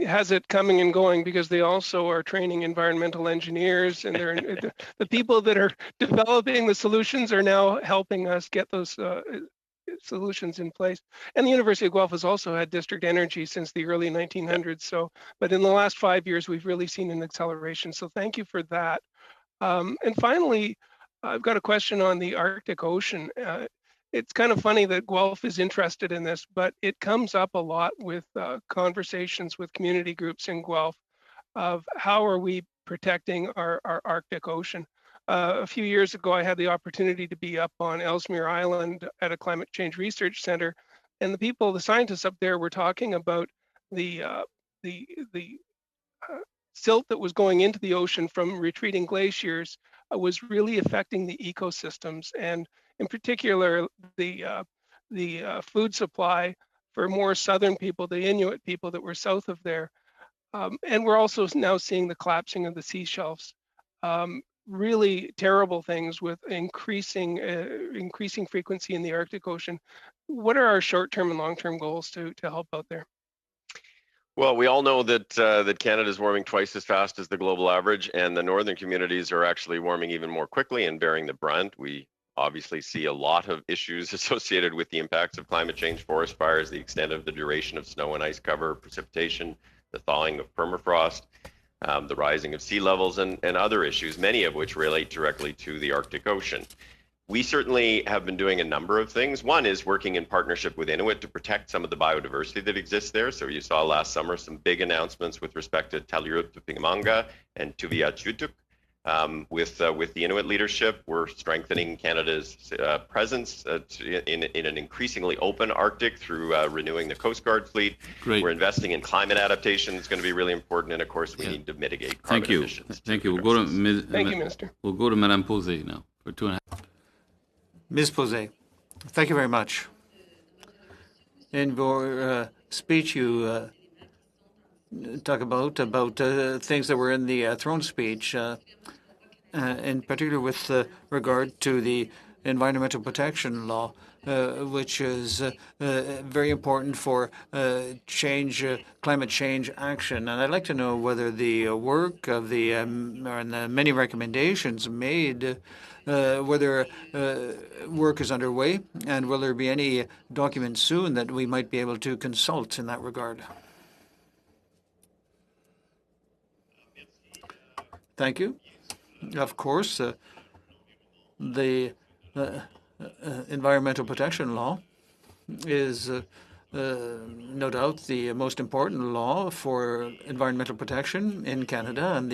has it coming and going because they also are training environmental engineers, and they're the people that are developing the solutions are now helping us get those solutions in place. And the University of Guelph has also had district energy since the early 1900s. So, but in the last 5 years, we've really seen an acceleration. So thank you for that. And finally, I've got a question on the Arctic Ocean. it's kind of funny that Guelph is interested in this, but it comes up a lot with conversations with community groups in Guelph of how are we protecting our Arctic Ocean. A few years ago, I had the opportunity to be up on Ellesmere Island at a climate change research center, and the scientists up there were talking about the silt that was going into the ocean from retreating glaciers was really affecting the ecosystems, and in particular, the food supply for more southern people, the Inuit people that were south of there. And we're also now seeing the collapsing of the sea shelves. Really terrible things with increasing frequency in the Arctic Ocean. What are our short-term and long-term goals to help out there? Well, we all know that that Canada is warming twice as fast as the global average, and the northern communities are actually warming even more quickly and bearing the brunt. We obviously see a lot of issues associated with the impacts of climate change, forest fires, the extent of the duration of snow and ice cover, precipitation, the thawing of permafrost, the rising of sea levels, and other issues, many of which relate directly to the Arctic Ocean. We certainly have been doing a number of things. One is working in partnership with Inuit to protect some of the biodiversity that exists there. So you saw last summer some big announcements with respect to Talirut Tupingamanga and Tuviachutuk. With the Inuit leadership, we're strengthening Canada's presence in an increasingly open Arctic through renewing the Coast Guard fleet. Great. We're investing in climate adaptation. It's going to be really important, and of course, we need to mitigate carbon emissions. Thank you. We'll go to Thank you, Minister. We'll go to Madame Posey now for 2.5. Ms. Posey, thank you very much. In your speech, you talk about things that were in the throne speech, in particular with regard to the environmental protection law, which is very important for climate change action. And I'd like to know whether the work of the many recommendations made, whether work is underway, and will there be any documents soon that we might be able to consult in that regard? Thank you. Of course, the environmental protection law is no doubt the most important law for environmental protection in Canada, and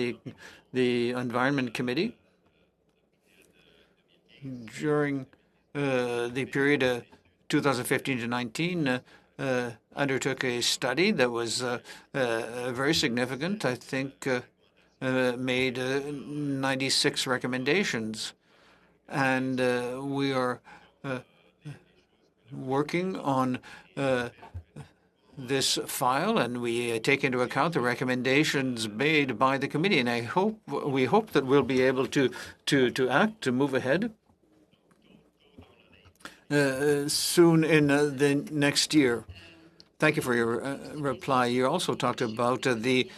the Environment Committee during the period 2015 to 19 undertook a study that was very significant. I think made 96 recommendations, and we are working on this file, and we take into account the recommendations made by the committee. And we hope that we'll be able to act, to move ahead soon in the next year. Thank you for your reply. You also talked about the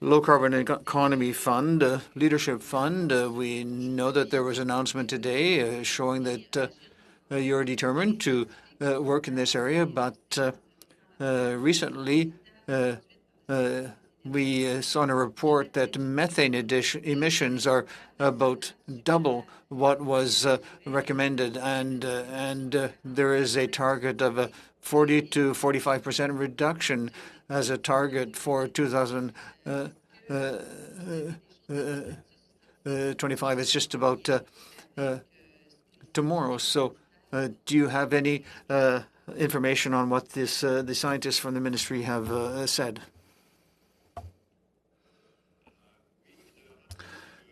Low Carbon Economy Fund, Leadership Fund. We know that there was an announcement today showing that you're determined to work in this area, but recently we saw in a report that methane emissions are about double what was recommended, and there is a target of a 40 to 45% reduction as a target for 2025. It's just about tomorrow. So do you have any information on what the scientists from the ministry have said?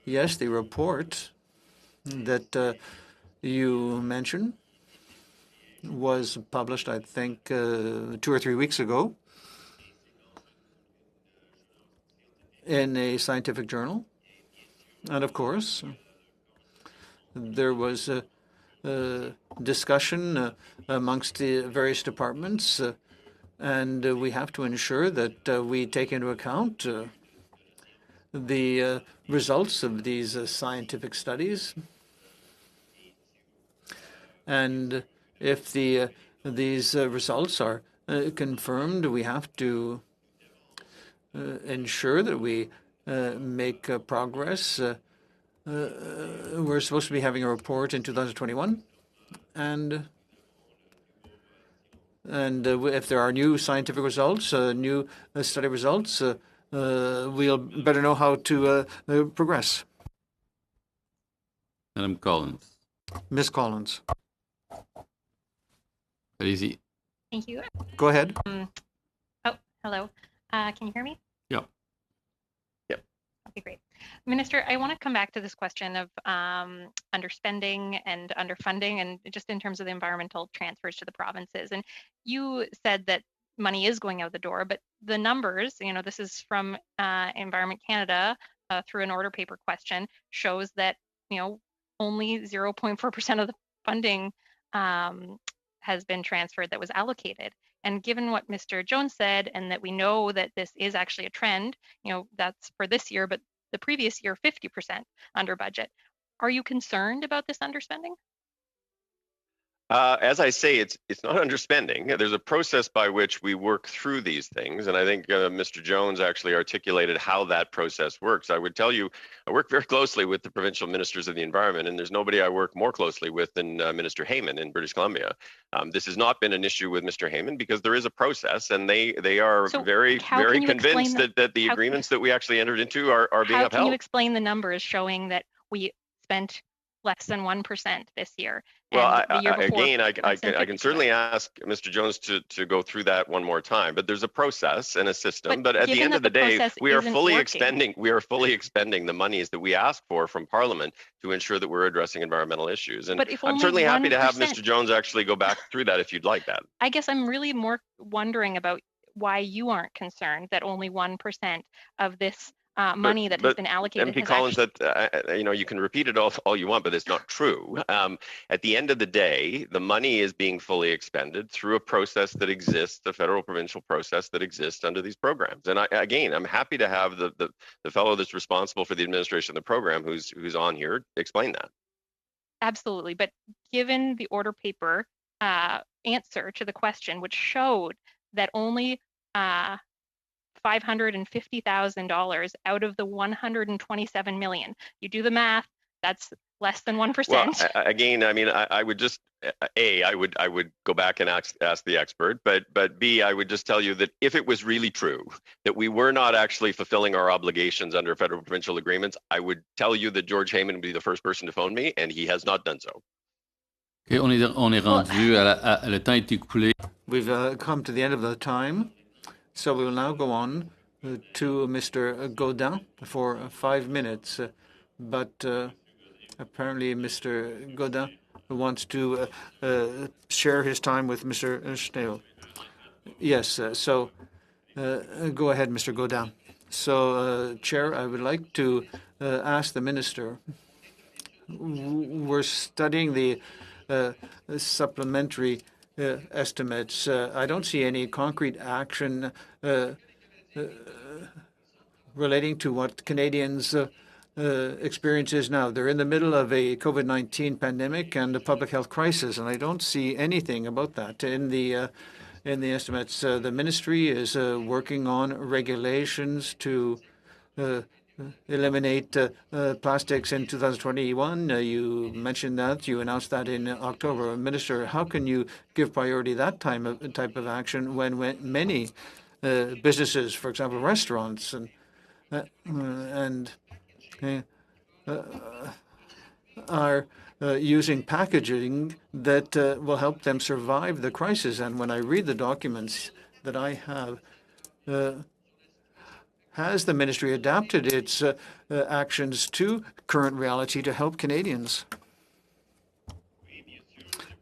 Yes, the report that you mentioned was published, I think, 2 or 3 weeks ago in a scientific journal. And of course, there was a discussion amongst the various departments, and we have to ensure that we take into account the results of these scientific studies. And if these results are confirmed, we have to ensure that we make progress. We're supposed to be having a report in 2021, and if there are new scientific results, new study results, we'll better know how to progress. Madam Collins. Ms. Collins. Allez-y. Thank you. Go ahead. Oh, hello. Can you hear me? Yeah. Yep. Okay, great. Minister, I want to come back to this question of underspending and underfunding, and just in terms of the environmental transfers to the provinces. And you said that money is going out the door, but the numbers, this is from Environment Canada through an order paper question, shows that, only 0.4% of the funding has been transferred that was allocated. And given what Mr. Jones said, and that we know that this is actually a trend, that's for this year, but the previous year, 50% under budget. Are you concerned about this underspending? As I say, it's not underspending. There's a process by which we work through these things, and I think Mr. Jones actually articulated how that process works. I would tell you, I work very closely with the provincial ministers of the environment, and there's nobody I work more closely with than Minister Heyman in British Columbia. This has not been an issue with Mr. Heyman because there is a process, and they are very convinced that the agreements that we actually entered into are being upheld. How can you explain the numbers showing that we spent less than 1% this year? Well, again, I can certainly ask Mr. Jones to go through that one more time. But there's a process and a system. But at the end of the day, we are fully expending the monies that we ask for from Parliament to ensure that we're addressing environmental issues. And I'm certainly happy to have Mr. Jones actually go back through that if you'd like that. I guess I'm really more wondering about why you aren't concerned that only 1% of this money that has been allocated. MP Collins, that you can repeat it all you want, but it's not true. At the end of the day, the money is being fully expended through a process that exists, the federal provincial process that exists under these programs. And I'm happy to have the fellow that's responsible for the administration of the program, who's on here, explain that. Absolutely, but given the order paper answer to the question, which showed that only $550,000 out of the 127 million. You do the math, that's less than 1%. Well, again, I mean, I would just, I would go back and ask the expert, but B, I would just tell you that if it was really true that we were not actually fulfilling our obligations under federal provincial agreements, I would tell you that George Heyman would be the first person to phone me, and he has not done so. Okay, on est rendu le temps est écoulé. We've come to the end of the time. So we will now go on to Mr. Gaudin for 5 minutes. But apparently Mr. Gaudin wants to share his time with Mr. Schnell. Yes, so go ahead, Mr. Gaudin. So, Chair, I would like to ask the Minister. We're studying the supplementary estimates. I don't see any concrete action relating to what Canadians experience is now. They're in the middle of a COVID-19 pandemic and a public health crisis, and I don't see anything about that in the estimates. The ministry is working on regulations to eliminate plastics in 2021. You mentioned that. You announced that in October. Minister, how can you give priority that type of action when many businesses, for example, restaurants, are using packaging that will help them survive the crisis? And when I read the documents that I have, has the ministry adapted its actions to current reality to help Canadians?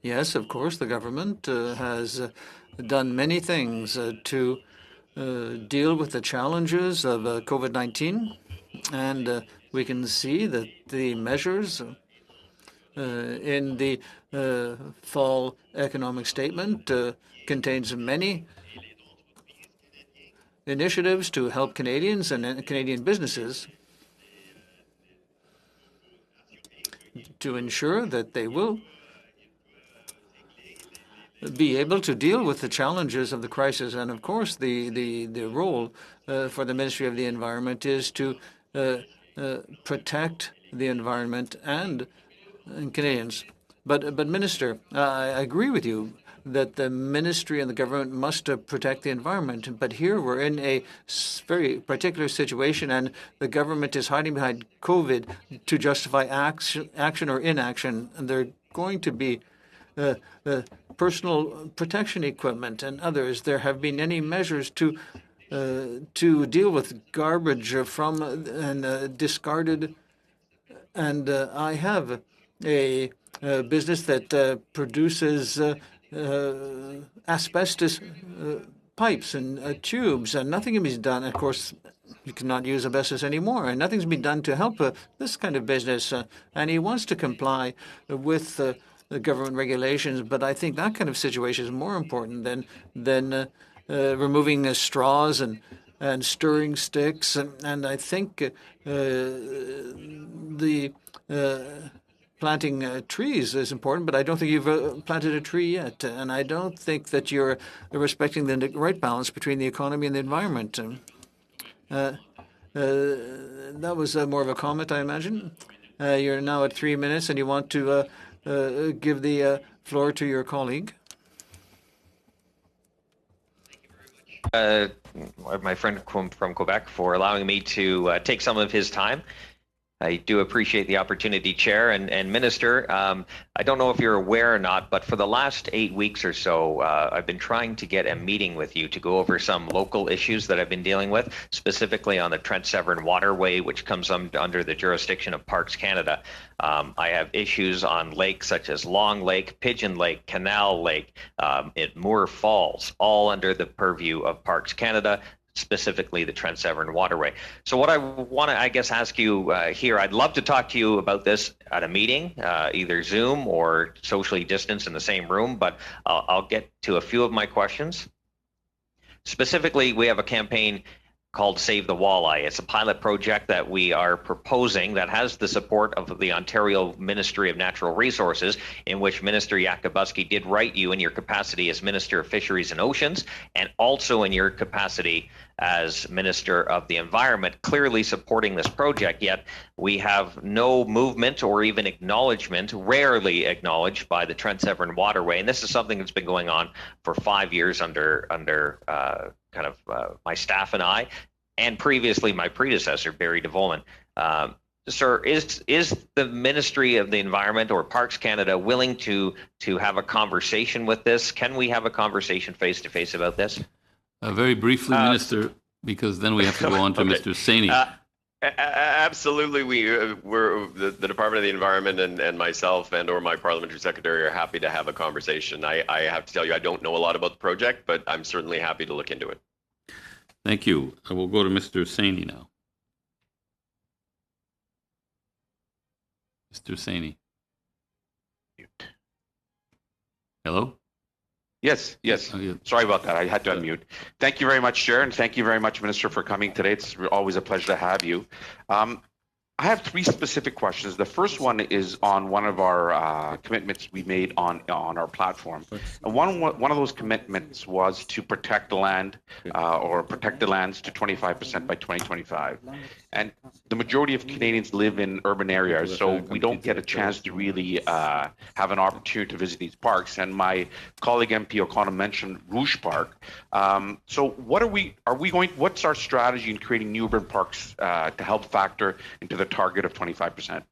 Yes, of course, the government has done many things to deal with the challenges of COVID-19, and we can see that the measures in the fall economic statement contains many initiatives to help Canadians and Canadian businesses to ensure that they will be able to deal with the challenges of the crisis. And of course, the role for the Ministry of the Environment is to protect the environment and Canadians. But Minister, I agree with you that the ministry and the government must protect the environment. But here we're in a very particular situation, and the government is hiding behind COVID to justify action or inaction. And they're going to be personal protection equipment and others. There have been any measures to deal with garbage from and discarded. And I have a business that produces asbestos pipes and tubes, and nothing can be done. Of course, you cannot use asbestos anymore, and nothing's been done to help this kind of business. And he wants to comply with the government regulations, but I think that kind of situation is more important than removing straws and stirring sticks. And I think the planting trees is important, but I don't think you've planted a tree yet. And I don't think that you're respecting the right balance between the economy and the environment. That was more of a comment, I imagine. You're now at 3 minutes, and you want to give the floor to your colleague. My friend from Quebec, for allowing me to take some of his time. I do appreciate the opportunity, Chair and Minister. I don't know if you're aware or not, but for the last 8 weeks or so, I've been trying to get a meeting with you to go over some local issues that I've been dealing with, specifically on the Trent Severn Waterway, which comes under the jurisdiction of Parks Canada. I have issues on lakes such as Long Lake, Pigeon Lake, Canal Lake, Moore Falls, all under the purview of Parks Canada, specifically the Trent Severn Waterway. So what I want to, I guess, ask you here, I'd love to talk to you about this at a meeting, either Zoom or socially distanced in the same room, but I'll get to a few of my questions. Specifically, we have a campaign called Save the Walleye. It's a pilot project that we are proposing that has the support of the Ontario Ministry of Natural Resources, in which Minister Yakabuski did write you in your capacity as Minister of Fisheries and Oceans, and also in your capacity as Minister of the Environment, clearly supporting this project, yet we have no movement or even acknowledgement, rarely acknowledged, by the Trent Severn Waterway. And this is something that's been going on for 5 years under my staff and I, and previously my predecessor, Barry DeVolman. Sir, is the Ministry of the Environment or Parks Canada willing to have a conversation with this? Can we have a conversation face-to-face about this? Very briefly, Minister, because then we have to go on to Okay. Mr. Saini. Absolutely, we're the Department of the Environment and myself and or my parliamentary secretary are happy to have a conversation. I have to tell you, I don't know a lot about the project, but I'm certainly happy to look into it. Thank you. I will go to Mr. Saini now. Mr. Saini. Hello? Yes. Oh, yeah. Sorry about that. I had to unmute. Thank you very much, Chair, and thank you very much, Minister, for coming today. It's always a pleasure to have you. I have 3 specific questions. The first one is on one of our commitments we made on our platform. And one of those commitments was to protect the land or protect the lands to 25% by 2025. And the majority of Canadians live in urban areas, so we don't get a chance to really have an opportunity to visit these parks. And my colleague MP O'Connor mentioned Rouge Park. So what's our strategy in creating new urban parks to help factor into the target of 25%?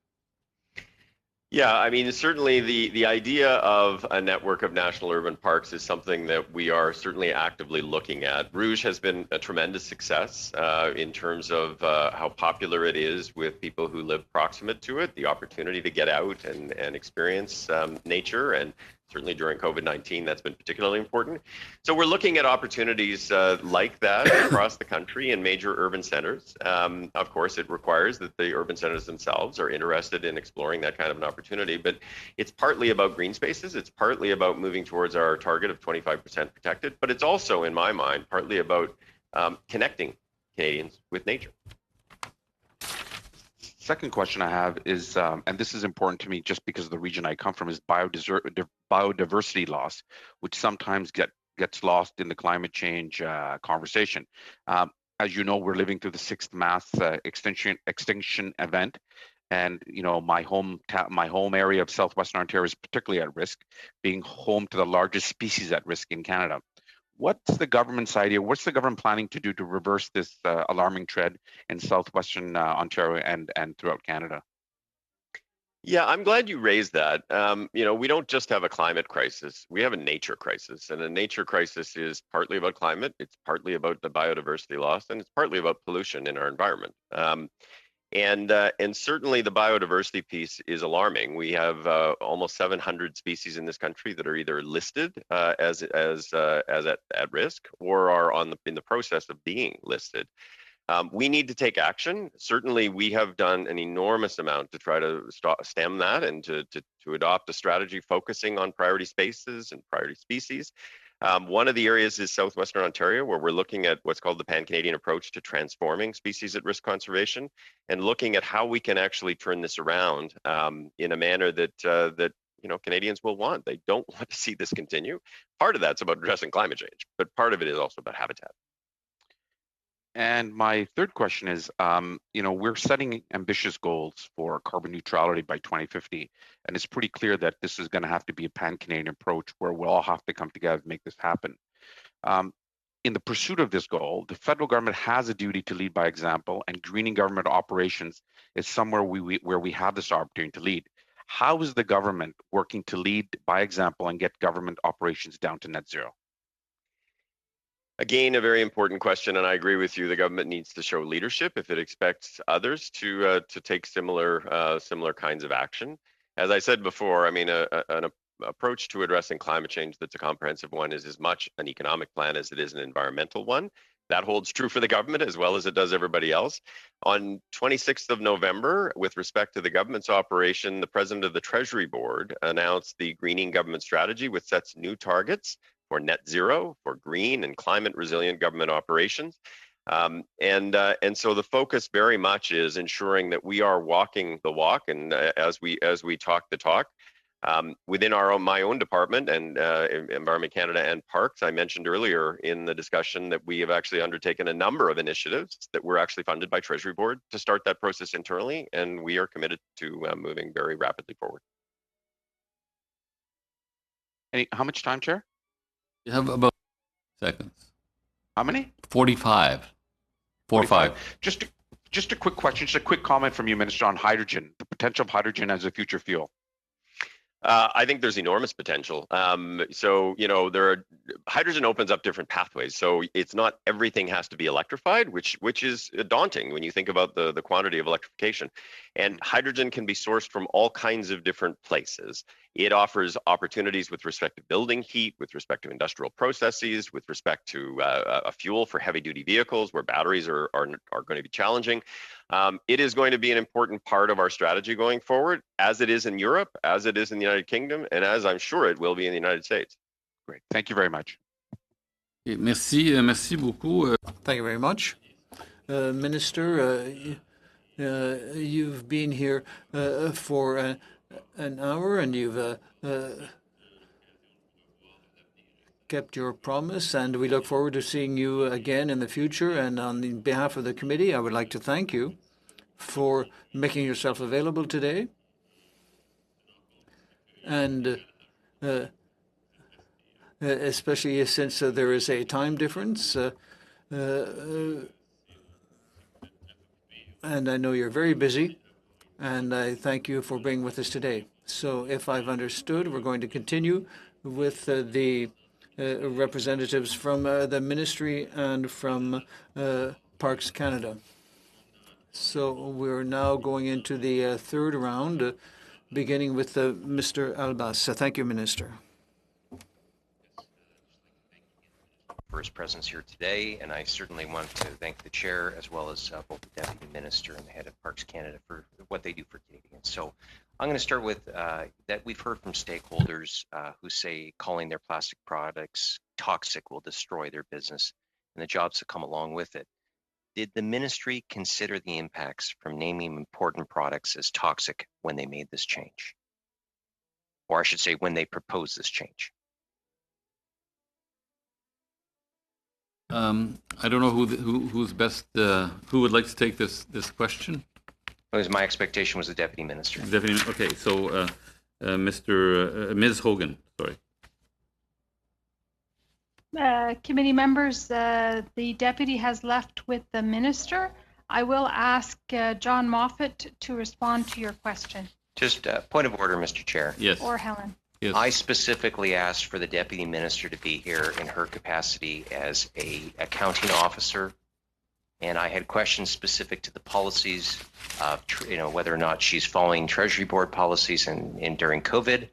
Yeah, I mean, certainly the idea of a network of national urban parks is something that we are certainly actively looking at. Rouge has been a tremendous success in terms of how popular it is with people who live proximate to it, the opportunity to get out and experience nature, and certainly during COVID-19, that's been particularly important. So we're looking at opportunities like that across the country in major urban centers. Of course, it requires that the urban centers themselves are interested in exploring that kind of an opportunity, but it's partly about green spaces. It's partly about moving towards our target of 25% protected, but it's also, in my mind, partly about connecting Canadians with nature. Second question I have is, and this is important to me just because of the region I come from, is biodiversity loss, which sometimes gets lost in the climate change conversation. As you know, we're living through the 6th mass extinction event, And my home area of southwestern Ontario is particularly at risk, being home to the largest species at risk in Canada. What's the government's idea? What's the government planning to do to reverse this alarming trend in southwestern Ontario and throughout Canada? Yeah, I'm glad you raised that. We don't just have a climate crisis, we have a nature crisis. And a nature crisis is partly about climate, it's partly about the biodiversity loss, and it's partly about pollution in our environment. And certainly the biodiversity piece is alarming. We have almost 700 species in this country that are either listed as at risk or are in the process of being listed. We need to take action. Certainly, we have done an enormous amount to try to stem that and to adopt a strategy focusing on priority spaces and priority species. One of the areas is southwestern Ontario, where we're looking at what's called the Pan-Canadian approach to transforming species at risk conservation and looking at how we can actually turn this around in a manner that Canadians will want. They don't want to see this continue. Part of that's about addressing climate change, but part of it is also about habitat. And my third question is, we're setting ambitious goals for carbon neutrality by 2050, and it's pretty clear that this is going to have to be a pan-Canadian approach where we'll all have to come together to make this happen. In the pursuit of this goal, the federal government has a duty to lead by example, and greening government operations is somewhere where we have this opportunity to lead. How is the government working to lead by example and get government operations down to net zero? Again, a very important question, and I agree with you. The government needs to show leadership if it expects others to take similar kinds of action. As I said before, I mean, an approach to addressing climate change that's a comprehensive one is as much an economic plan as it is an environmental one. That holds true for the government as well as it does everybody else. On 26th of November, with respect to the government's operation, the president of the Treasury Board announced the greening government strategy, which sets new targets for net zero, for green and climate resilient government operations. And so the focus very much is ensuring that we are walking the walk, and as we talk the talk. Within my own department and Environment Canada and Parks, I mentioned earlier in the discussion that we have actually undertaken a number of initiatives that were actually funded by Treasury Board to start that process internally, and we are committed to moving very rapidly forward. How much time, Chair? You have about seconds. How many? 45. 45. Just a quick question, just a quick comment from you, Minister, on hydrogen, the potential of hydrogen as a future fuel. I think there's enormous potential. Hydrogen opens up different pathways. So it's not everything has to be electrified, which is daunting when you think about the quantity of electrification. And hydrogen can be sourced from all kinds of different places. It offers opportunities with respect to building heat, with respect to industrial processes, with respect to a fuel for heavy-duty vehicles where batteries are going to be challenging. It is going to be an important part of our strategy going forward, as it is in Europe, as it is in the United Kingdom, and as I'm sure it will be in the United States. Great. Thank you very much. Merci beaucoup. Thank you very much. Minister, you've been here for an hour, and you've kept your promise, and we look forward to seeing you again in the future. And on behalf of the committee, I would like to thank you for making yourself available today. And especially since there is a time difference. And I know you're very busy, and I thank you for being with us today. So if I've understood, we're going to continue with the representatives from the ministry and from Parks Canada. So we're now going into the third round, beginning with Mr. Albas. Thank you, Minister. For his presence here today, and I certainly want to thank the chair as well as both the deputy minister and the head of Parks Canada for what they do for Canadians. So I'm going to start with that we've heard from stakeholders who say calling their plastic products toxic will destroy their business and the jobs that come along with it. Did the ministry consider the impacts from naming important products as toxic when they made this change? Or I should say, when they proposed this change? I don't know who's best. Who would like to take this question? My expectation was the deputy minister. Deputy, okay, so Ms. Hogan, sorry. Committee members, the deputy has left with the minister. I will ask John Moffat to respond to your question. Just a point of order, Mr. Chair. Yes. Or Helen. Yes. I specifically asked for the deputy minister to be here in her capacity as a accounting officer, and I had questions specific to the policies of, whether or not she's following Treasury Board policies and during COVID.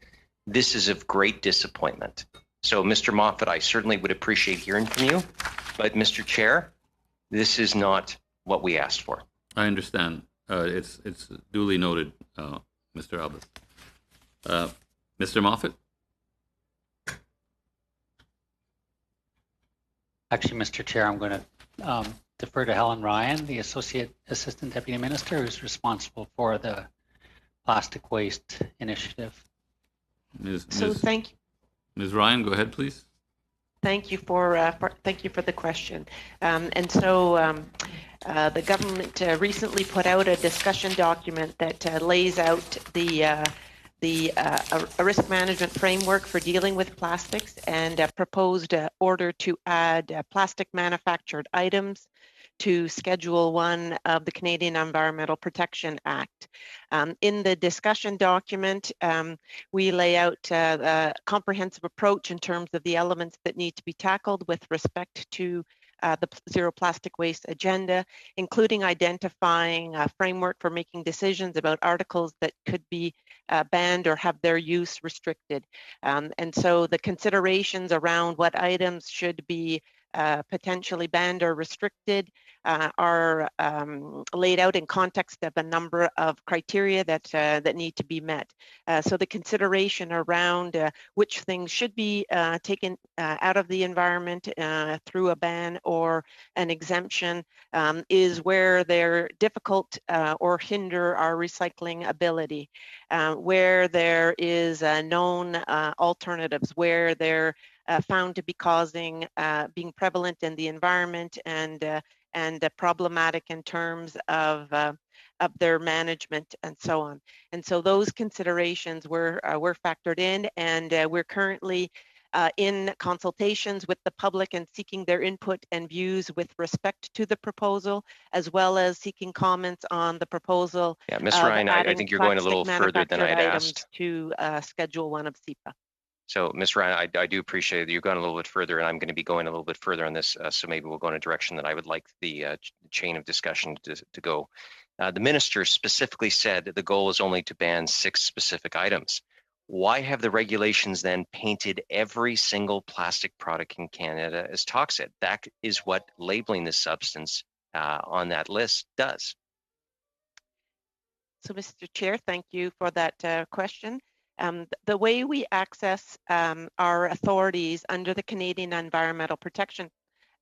This is of great disappointment. So, Mr. Moffat, I certainly would appreciate hearing from you, but Mr. Chair, this is not what we asked for. I understand. It's duly noted, Mr. Albert. Mr. Moffat? Actually, Mr. Chair, I'm going to defer to Helen Ryan, the Associate Assistant Deputy Minister, who's responsible for the Plastic Waste Initiative. Thank you. Ms. Ryan, go ahead, please. Thank you for the question. The government recently put out a discussion document that lays out the risk management framework for dealing with plastics and a proposed order to add plastic manufactured items to Schedule 1 of the Canadian Environmental Protection Act. In the discussion document, we lay out a comprehensive approach in terms of the elements that need to be tackled with respect to the zero plastic waste agenda, including identifying a framework for making decisions about articles that could be banned or have their use restricted. And so the considerations around what items should be potentially banned or restricted are laid out in context of a number of criteria that need to be met. So the consideration around which things should be taken out of the environment through a ban or an exemption is where they're difficult or hinder our recycling ability, where there is known alternatives, where they're found to be being prevalent in the environment and problematic in terms of their management and so on. And so those considerations were factored in, and we're currently in consultations with the public and seeking their input and views with respect to the proposal, as well as seeking comments on the proposal. Yeah, Ms. Ryan, I think you're going a little further than I'd asked. To Schedule 1 of SEPA. So, Ms. Ryan, I do appreciate that you've gone a little bit further, and I'm going to be going a little bit further on this, so maybe we'll go in a direction that I would like the chain of discussion to go. The minister specifically said that the goal is only to ban 6 specific items. Why have the regulations then painted every single plastic product in Canada as toxic? That is what labeling the substance on that list does. So, Mr. Chair, thank you for that question. The way we access our authorities under the Canadian Environmental Protection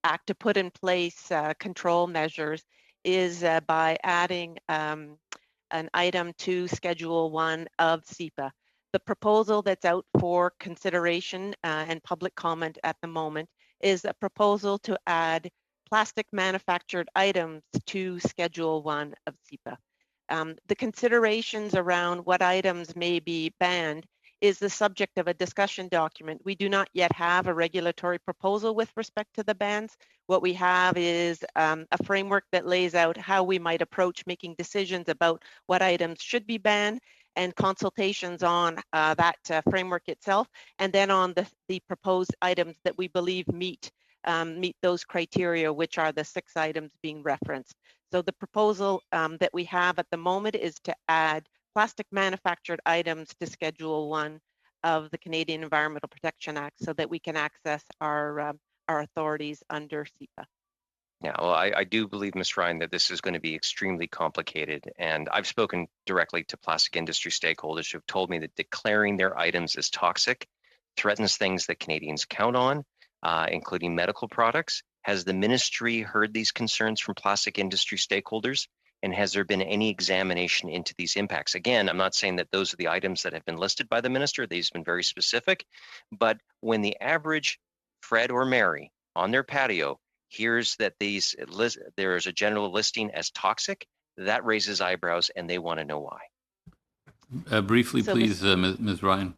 Act to put in place control measures is by adding an item to Schedule 1 of SEPA. The proposal that's out for consideration and public comment at the moment is a proposal to add plastic manufactured items to Schedule 1 of SEPA. The considerations around what items may be banned is the subject of a discussion document. We do not yet have a regulatory proposal with respect to the bans. What we have is a framework that lays out how we might approach making decisions about what items should be banned, and consultations on that framework itself, and then on the proposed items that we believe meet those criteria, which are the 6 items being referenced. So the proposal that we have at the moment is to add plastic manufactured items to Schedule 1 of the Canadian Environmental Protection Act so that we can access our authorities under SEPA. Yeah, well, I do believe, Ms. Ryan, that this is going to be extremely complicated. And I've spoken directly to plastic industry stakeholders who have told me that declaring their items as toxic threatens things that Canadians count on, including medical products. Has the ministry heard these concerns from plastic industry stakeholders? And has there been any examination into these impacts? Again, I'm not saying that those are the items that have been listed by the minister. These have been very specific. But when the average Fred or Mary on their patio hears that there is a general listing as toxic, that raises eyebrows, and they want to know why. Briefly, So, please, Ms. Ryan.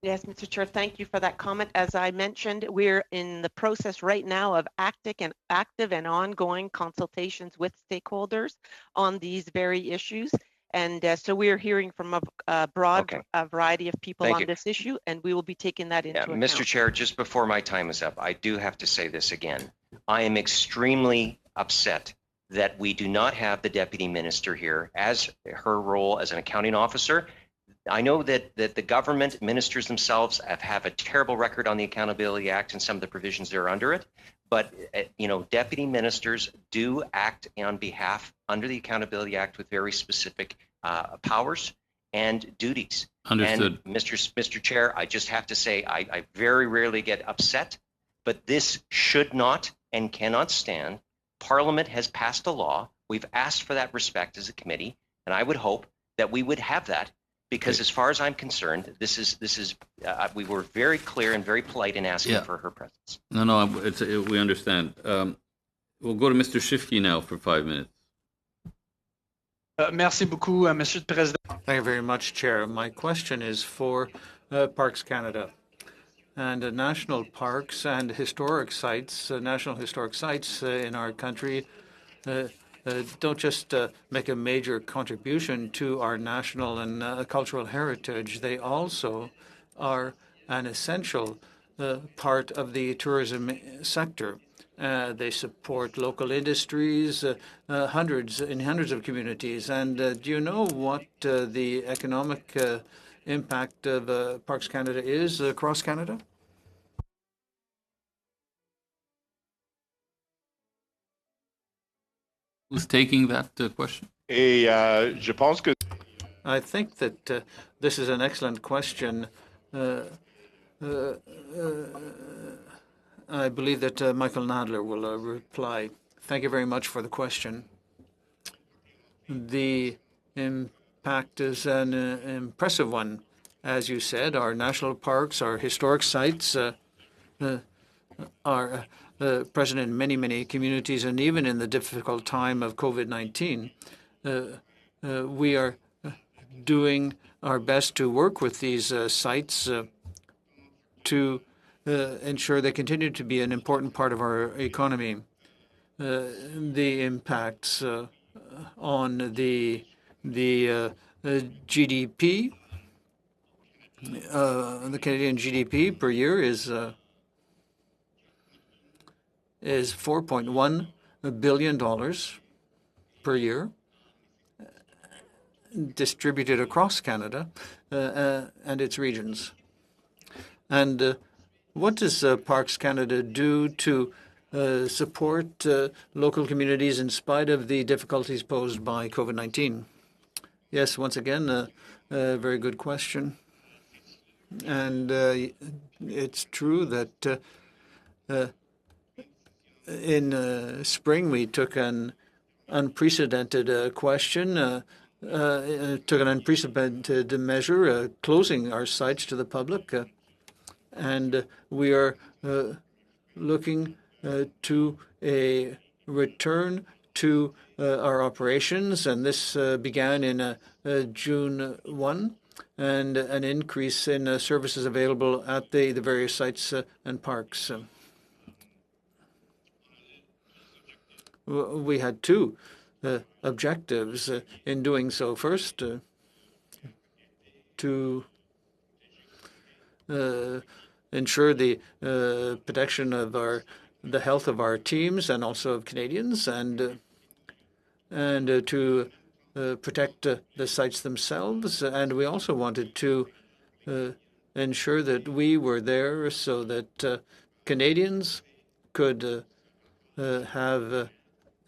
Yes, Mr. Chair, thank you for that comment. As I mentioned, we're in the process right now of active and ongoing consultations with stakeholders on these very issues. And so we're hearing from a broad variety of people Thank on you. this issue, and we will be taking that into account. Mr. Chair, just before my time is up, I do have to say this again. I am extremely upset that we do not have the Deputy Minister here as her role as an accounting officer. I know that the government ministers themselves have a terrible record on the Accountability Act and some of the provisions that are under it. But, deputy ministers do act on behalf under the Accountability Act with very specific powers and duties. Understood. And Mr. Chair, I just have to say I very rarely get upset, but this should not and cannot stand. Parliament has passed a law. We've asked for that respect as a committee, and I would hope that we would have that. Because as far as I'm concerned, this is we were very clear and very polite in asking for her presence. No, we understand. We'll go to Mr. Shifke now for 5 minutes. Merci beaucoup, Monsieur le Président. Thank you very much, Chair. My question is for Parks Canada. And national parks and historic sites, national historic sites in our country don't just make a major contribution to our national and cultural heritage. They also are an essential part of the tourism sector. They support local industries, hundreds of communities. And do you know what the economic impact of Parks Canada is across Canada? Who's taking that question? I think that this is an excellent question. I believe that Michael Nadler will reply. Thank you very much for the question. The impact is an impressive one. As you said, our national parks, our historic sites are present in many, many communities, and even in the difficult time of COVID-19, we are doing our best to work with these sites to ensure they continue to be an important part of our economy. The impacts on the GDP, the Canadian GDP per year is $4.1 billion per year, distributed across Canada and its regions. And what does Parks Canada do to support local communities in spite of the difficulties posed by COVID-19? Yes, once again, a very good question. And it's true that in spring we took an unprecedented question, took an unprecedented measure, closing our sites to the public. And we are looking to a return to our operations, and this began in June 1, and an increase in services available at the various sites and parks. We had two objectives in doing so. First, to ensure the protection of the health of our teams and also of Canadians, and to protect the sites themselves. And we also wanted to ensure that we were there so that Canadians could have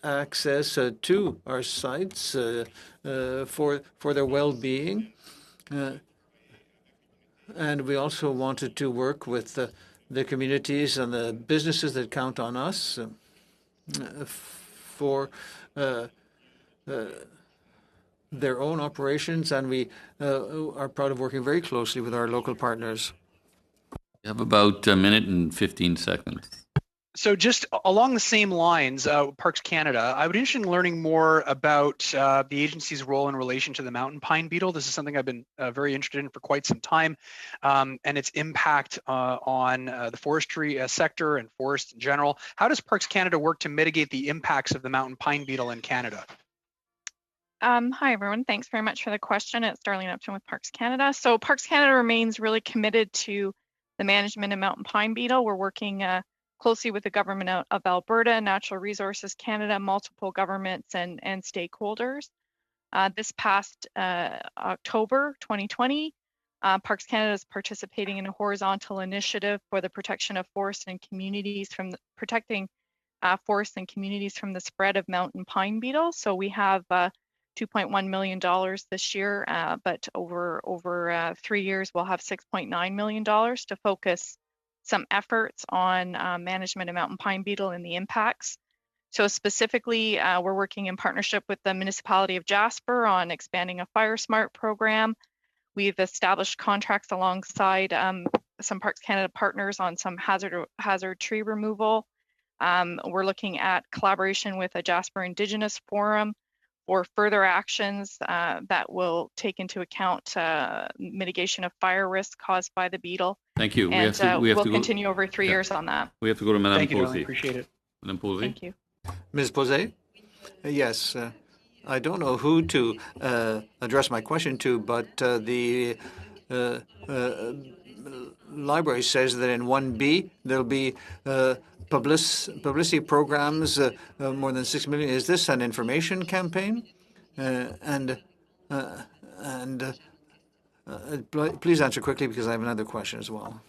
access to our sites for their well-being. And we also wanted to work with the communities and the businesses that count on us for their own operations, and we are proud of working very closely with our local partners. You have about a minute and 15 seconds. So just along the same lines, Parks Canada, I would be interested in learning more about the agency's role in relation to the mountain pine beetle. This is something I've been very interested in for quite some time, and its impact on the forestry sector and forests in general. How does Parks Canada work to mitigate the impacts of the mountain pine beetle in Canada? Hi, everyone. Thanks very much for the question. It's Darlene Upton with Parks Canada. So Parks Canada remains really committed to the management of mountain pine beetle. We're working closely with the government of Alberta, Natural Resources Canada, multiple governments and stakeholders. This past October 2020, Parks Canada is participating in a horizontal initiative for the protection of forests and communities from protecting forests and communities from the spread of mountain pine beetle. So we have $2.1 million this year, but over 3 years, we'll have $6.9 million to focus some efforts on management of mountain pine beetle and the impacts. So specifically, we're working in partnership with the municipality of Jasper on expanding a Fire Smart program. We've established contracts alongside some Parks Canada partners on some hazard tree removal. We're looking at collaboration with a Jasper Indigenous Forum for further actions that will take into account mitigation of fire risk caused by the beetle. Thank you. And we'll to continue over 3 years on that. We have to go to Madame Thank you, Darlene. Posey. Appreciate it. Madame Posey. Thank you. Ms. Posey? Yes. I don't know who to address my question to, but the library says that in 1B there'll be publicity programs, more than 6 million. Is this an information campaign? Please answer quickly because I have another question as well.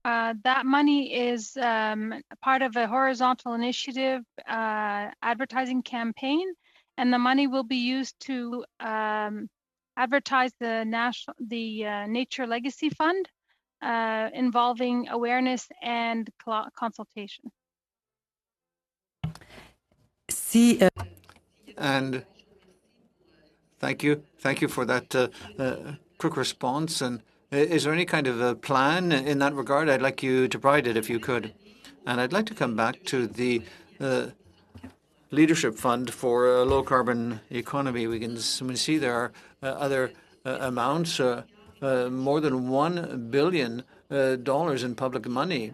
That money is part of a horizontal initiative advertising campaign, and the money will be used to advertise the Nature Legacy Fund, involving awareness and consultation. And thank you for that quick response. And is there any kind of a plan in that regard? I'd like you to provide it if you could. And I'd like to come back to the leadership fund for a low carbon economy. We see there are other amounts, more than $1 billion in public money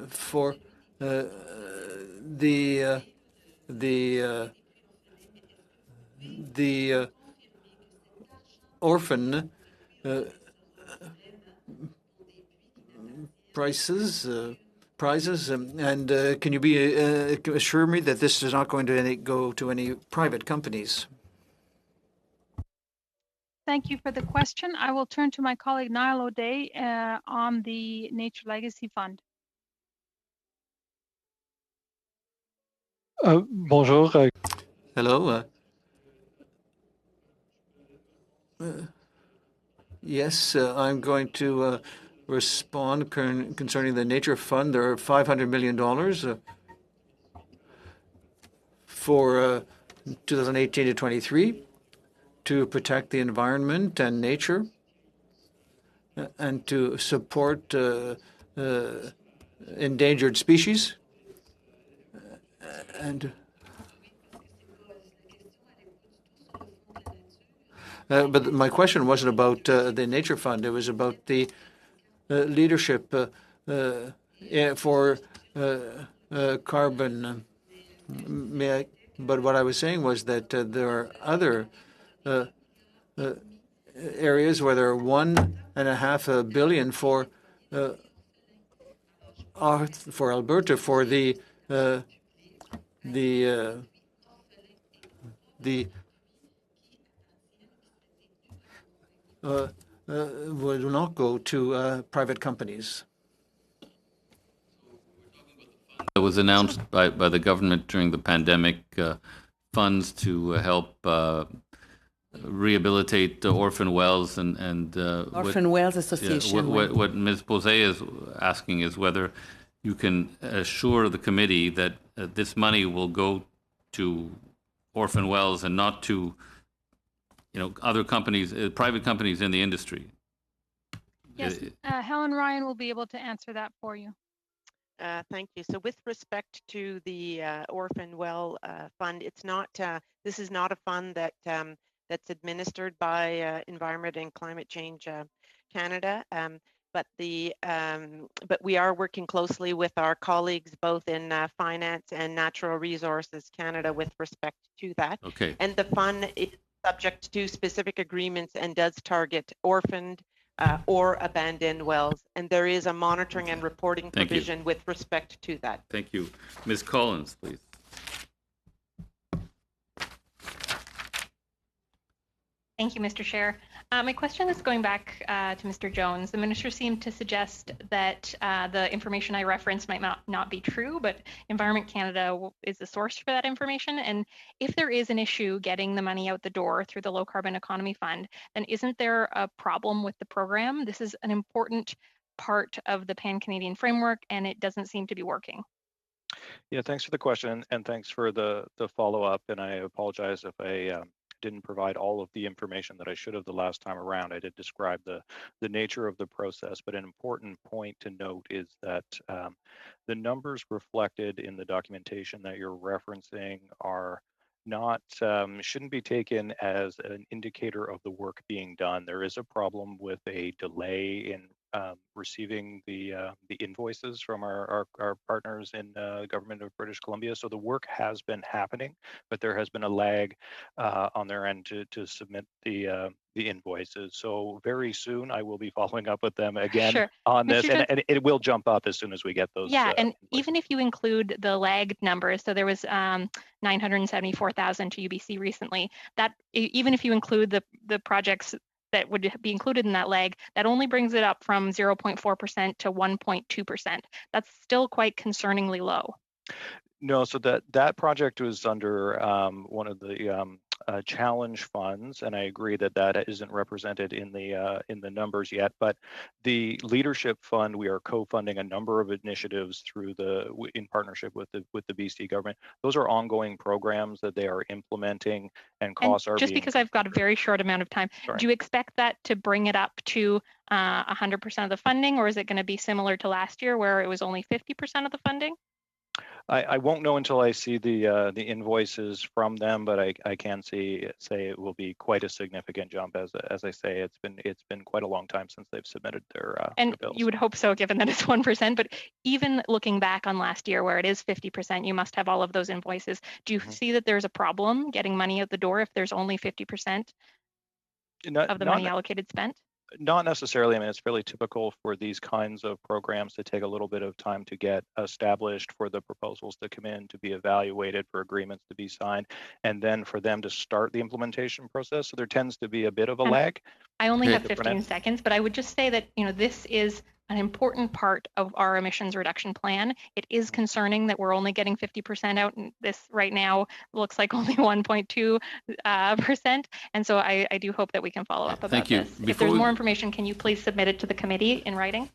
for the orphan prizes. And can you assure me that this is not going to go to any private companies? Thank you for the question. I will turn to my colleague Niall O'Day on the Nature Legacy Fund. Bonjour. Hello. Yes, I'm going to respond concerning the Nature Fund. There are $500 million for 2018 to 23 to protect the environment and nature and to support endangered species. But my question wasn't about the Nature Fund. It was about the leadership for carbon. But what I was saying was that there are other areas where there are $1.5 billion for Alberta for the will not go to private companies. It was announced by the government during the pandemic, funds to help rehabilitate orphan wells and Orphan Wells Association. What Ms. Posey is asking is whether you can assure the committee that this money will go to orphan wells and not to other companies, private companies in the industry. Yes, Helen Ryan will be able to answer that for you. Thank you. So with respect to the Orphan Well Fund, it's not. This is not a fund that that's administered by Environment and Climate Change Canada. But we are working closely with our colleagues both in Finance and Natural Resources Canada with respect to that. Okay. And the fund is subject to specific agreements and does target orphaned or abandoned wells, and there is a monitoring and reporting provision with respect to that. Thank you. Ms. Collins, please. Thank you, Mr. Chair. My question is going back to Mr. Jones. The minister seemed to suggest that the information I referenced might not be true, but Environment Canada is the source for that information. And if there is an issue getting the money out the door through the Low Carbon Economy Fund, then isn't there a problem with the program? This is an important part of the Pan-Canadian framework, and it doesn't seem to be working. Yeah, thanks for the question, and thanks for the follow-up. And I apologize if I didn't provide all of the information that I should have the last time around. I did describe the nature of the process, but an important point to note is that the numbers reflected in the documentation that you're referencing are not shouldn't be taken as an indicator of the work being done. There is a problem with a delay in receiving the invoices from our partners in the government of British Columbia. So the work has been happening, but there has been a lag on their end to submit the invoices. So very soon I will be following up with them again on this, and it will jump up as soon as we get those. Yeah, and invoices. even if you include the lagged numbers, so there was 974,000 to UBC recently. That even if you include the projects that would be included in that lag, that only brings it up from 0.4% to 1.2%. That's still quite concerningly low. No, so that project was under one of the challenge funds, and I agree that isn't represented in the numbers yet. But the leadership fund, we are co-funding a number of initiatives in partnership with the BC government. Those are ongoing programs that they are implementing, and costs are just because I've got a very short amount of time. Do you expect that to bring it up to 100% of the funding, or is it going to be similar to last year where it was only 50% of the funding? I won't know until I see the invoices from them, but I can say it will be quite a significant jump. As I say, it's been quite a long time since they've submitted their bills. You would hope so, given that it's 1%. But even looking back on last year, where it is 50%, you must have all of those invoices. Do you see that there's a problem getting money out the door if there's only 50% of the money allocated spent? Not necessarily. I mean, it's fairly typical for these kinds of programs to take a little bit of time to get established, for the proposals to come in, to be evaluated, for agreements to be signed, and then for them to start the implementation process. So there tends to be a bit of a lag. I only have 15 seconds, but I would just say that, this is an important part of our emissions reduction plan. It is concerning that we're only getting 50% out, and this right now looks like only 1.2%. And so I do hope that we can follow up about this. If there's more information, can you please submit it to the committee in writing?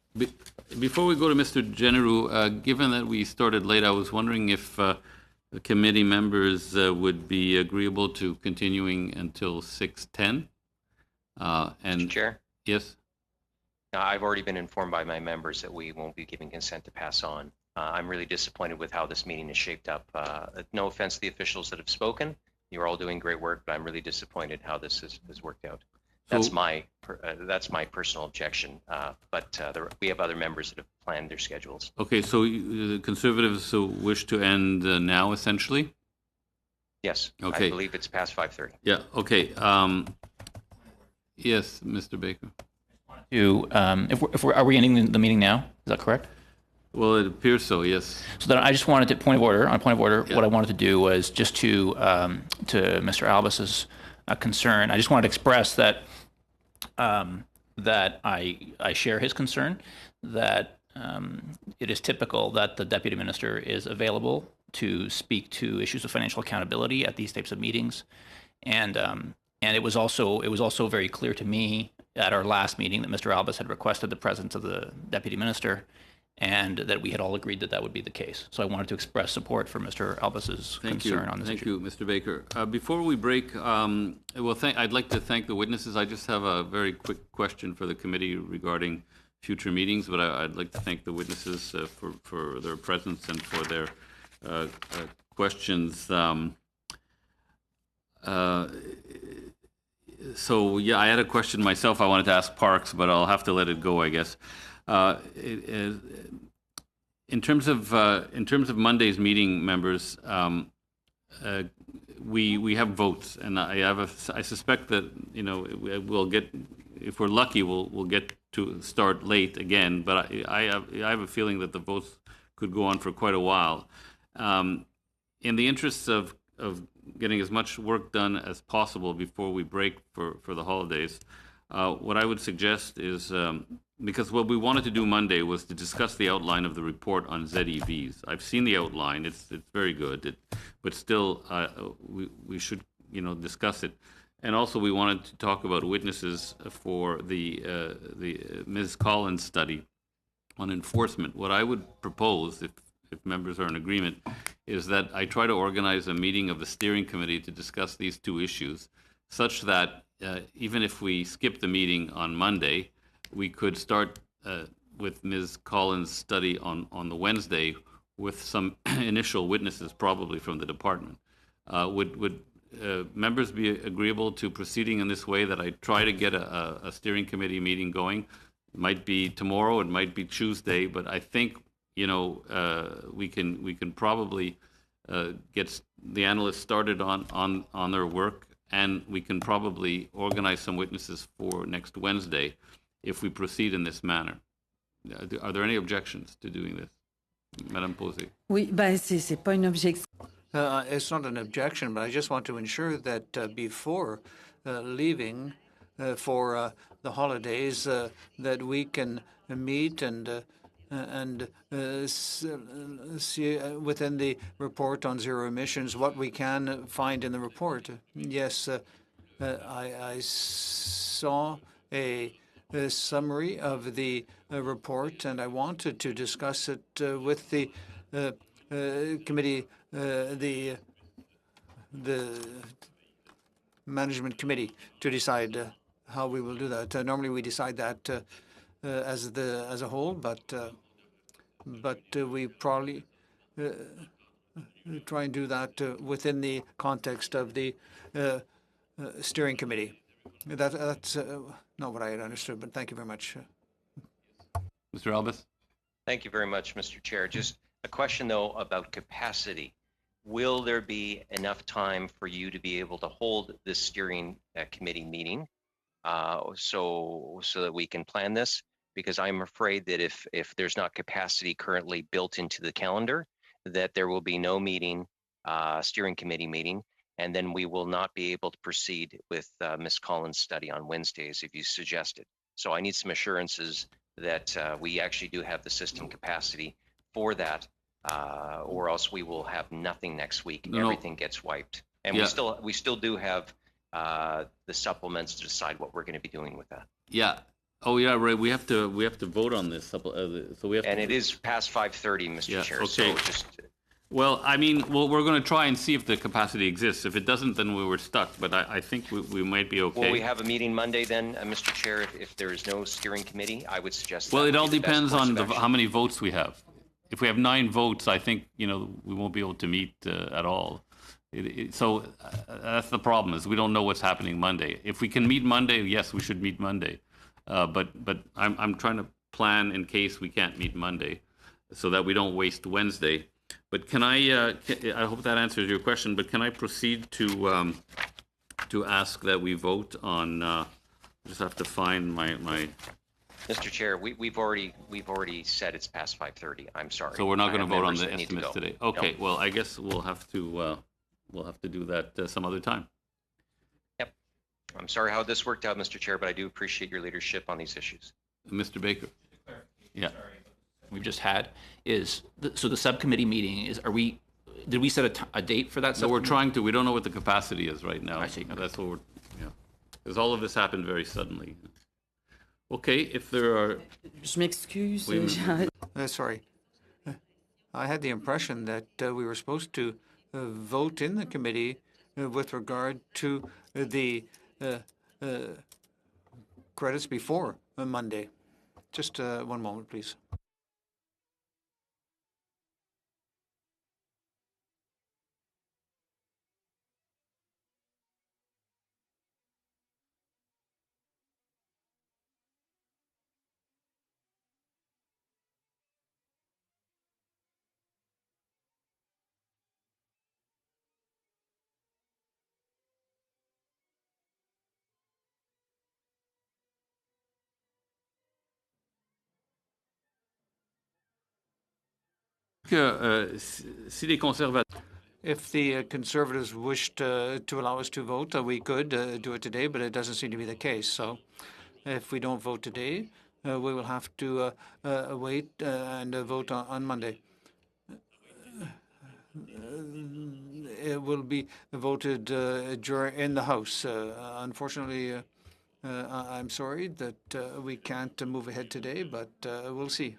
Before we go to Mr. Generou, given that we started late, I was wondering if the committee members would be agreeable to continuing until 6:10. Mr. Chair? Yes. I've already been informed by my members that we won't be giving consent to pass on. I'm really disappointed with how this meeting is shaped up. No offense to the officials that have spoken. You're all doing great work, but I'm really disappointed how this has worked out. That's my personal objection. But we have other members that have planned their schedules. Okay, so the Conservatives wish to end now, essentially? Yes. Okay. I believe it's past 5:30. Yeah. Okay. Yes, Mr. Baker. Are we ending the meeting now? Is that correct? Well, it appears so, yes. So then I just wanted to, point of order, what I wanted to do was just to Mr. Albus's concern, I just wanted to express that I share his concern, that it is typical that the Deputy Minister is available to speak to issues of financial accountability at these types of meetings. And it was also very clear to me at our last meeting that Mr. Albus had requested the presence of the Deputy Minister, and that we had all agreed that that would be the case. So I wanted to express support for Mr. Albus's concern on this issue. Thank you, Mr. Baker. Before we break, I'd like to thank the witnesses. I just have a very quick question for the committee regarding future meetings, but I'd like to thank the witnesses for their presence and for their questions. So yeah, I had a question myself I wanted to ask Parks, but I'll have to let it go, I guess. In terms of Monday's meeting, members, we have votes, and I suspect that we'll get, if we're lucky, we'll get to start late again. But I have a feeling that the votes could go on for quite a while. In the interests of getting as much work done as possible before we break for the holidays, what I would suggest is, because what we wanted to do Monday was to discuss the outline of the report on ZEVs. I've seen the outline; it's very good, but still, we should discuss it. And also, we wanted to talk about witnesses for the Ms. Collins study on enforcement. What I would propose, if members are in agreement, is that I try to organize a meeting of the steering committee to discuss these two issues, such that even if we skip the meeting on Monday, we could start with Ms. Collins' study on the Wednesday with some initial witnesses, probably from the department. Would members be agreeable to proceeding in this way, that I try to get a steering committee meeting going? It might be tomorrow, it might be Tuesday, but I think we can probably get the analysts started on their work, and we can probably organize some witnesses for next Wednesday if we proceed in this manner. Are there any objections to doing this? Madame Posey. Oui, c'est pas une objection. It's not an objection, but I just want to ensure that before leaving for the holidays, that we can meet and see within the report on zero emissions what we can find in the report. Yes, I saw a summary of the report, and I wanted to discuss it with the committee, the management committee, to decide how we will do that. Normally, we decide that as a whole, but we probably try and do that within the context of the steering committee. That's not what I had understood, but thank you very much. Mr. Albus? Thank you very much, Mr. Chair. Just a question, though, about capacity. Will there be enough time for you to be able to hold this steering committee meeting so that we can plan this? Because I'm afraid that if there's not capacity currently built into the calendar, that there will be no meeting, steering committee meeting, and then we will not be able to proceed with Ms. Collins' study on Wednesdays, if you suggested. So I need some assurances that we actually do have the system capacity for that, or else we will have nothing next week. Everything gets wiped, and we still do have the supplements to decide what we're going to be doing with that. Yeah. Oh yeah, right. We have to vote on this. So we have. And it is past 5:30, Mr. Chair. Okay. So just. Well, I mean, we're going to try and see if the capacity exists. If it doesn't, then we were stuck. But I think we might be okay. Will we have a meeting Monday then, Mr. Chair? If there is no steering committee, I would suggest. Well, it all depends on how many votes we have. If we have 9 votes, I think we won't be able to meet at all. So that's the problem, is we don't know what's happening Monday. If we can meet Monday, yes, we should meet Monday. But I'm trying to plan in case we can't meet Monday, so that we don't waste Wednesday. But can I hope that answers your question, but can I proceed to ask that we vote on, just have to find my. Mr. Chair, we've already said it's past 5:30. I'm sorry. So we're not going to vote on the estimates today. Okay, no. Well, I guess we'll have to do that some other time. Yep. I'm sorry how this worked out, Mr. Chair, but I do appreciate your leadership on these issues. Mr. Baker. Yeah. We've just had so the subcommittee meeting is, did we set a date for that? So we're trying to, we don't know what the capacity is right now. I see. That's what because all of this happened very suddenly. Okay, if there are. Je m'excuse. Oui, Sorry. I had the impression that we were supposed to vote in the committee with regard to the credits before Monday. Just one moment, please. If the Conservatives wished to allow us to vote, we could do it today, but it doesn't seem to be the case. So if we don't vote today, we will have to wait and vote on Monday. It will be voted in the House. Unfortunately, I'm sorry that we can't move ahead today, but we'll see.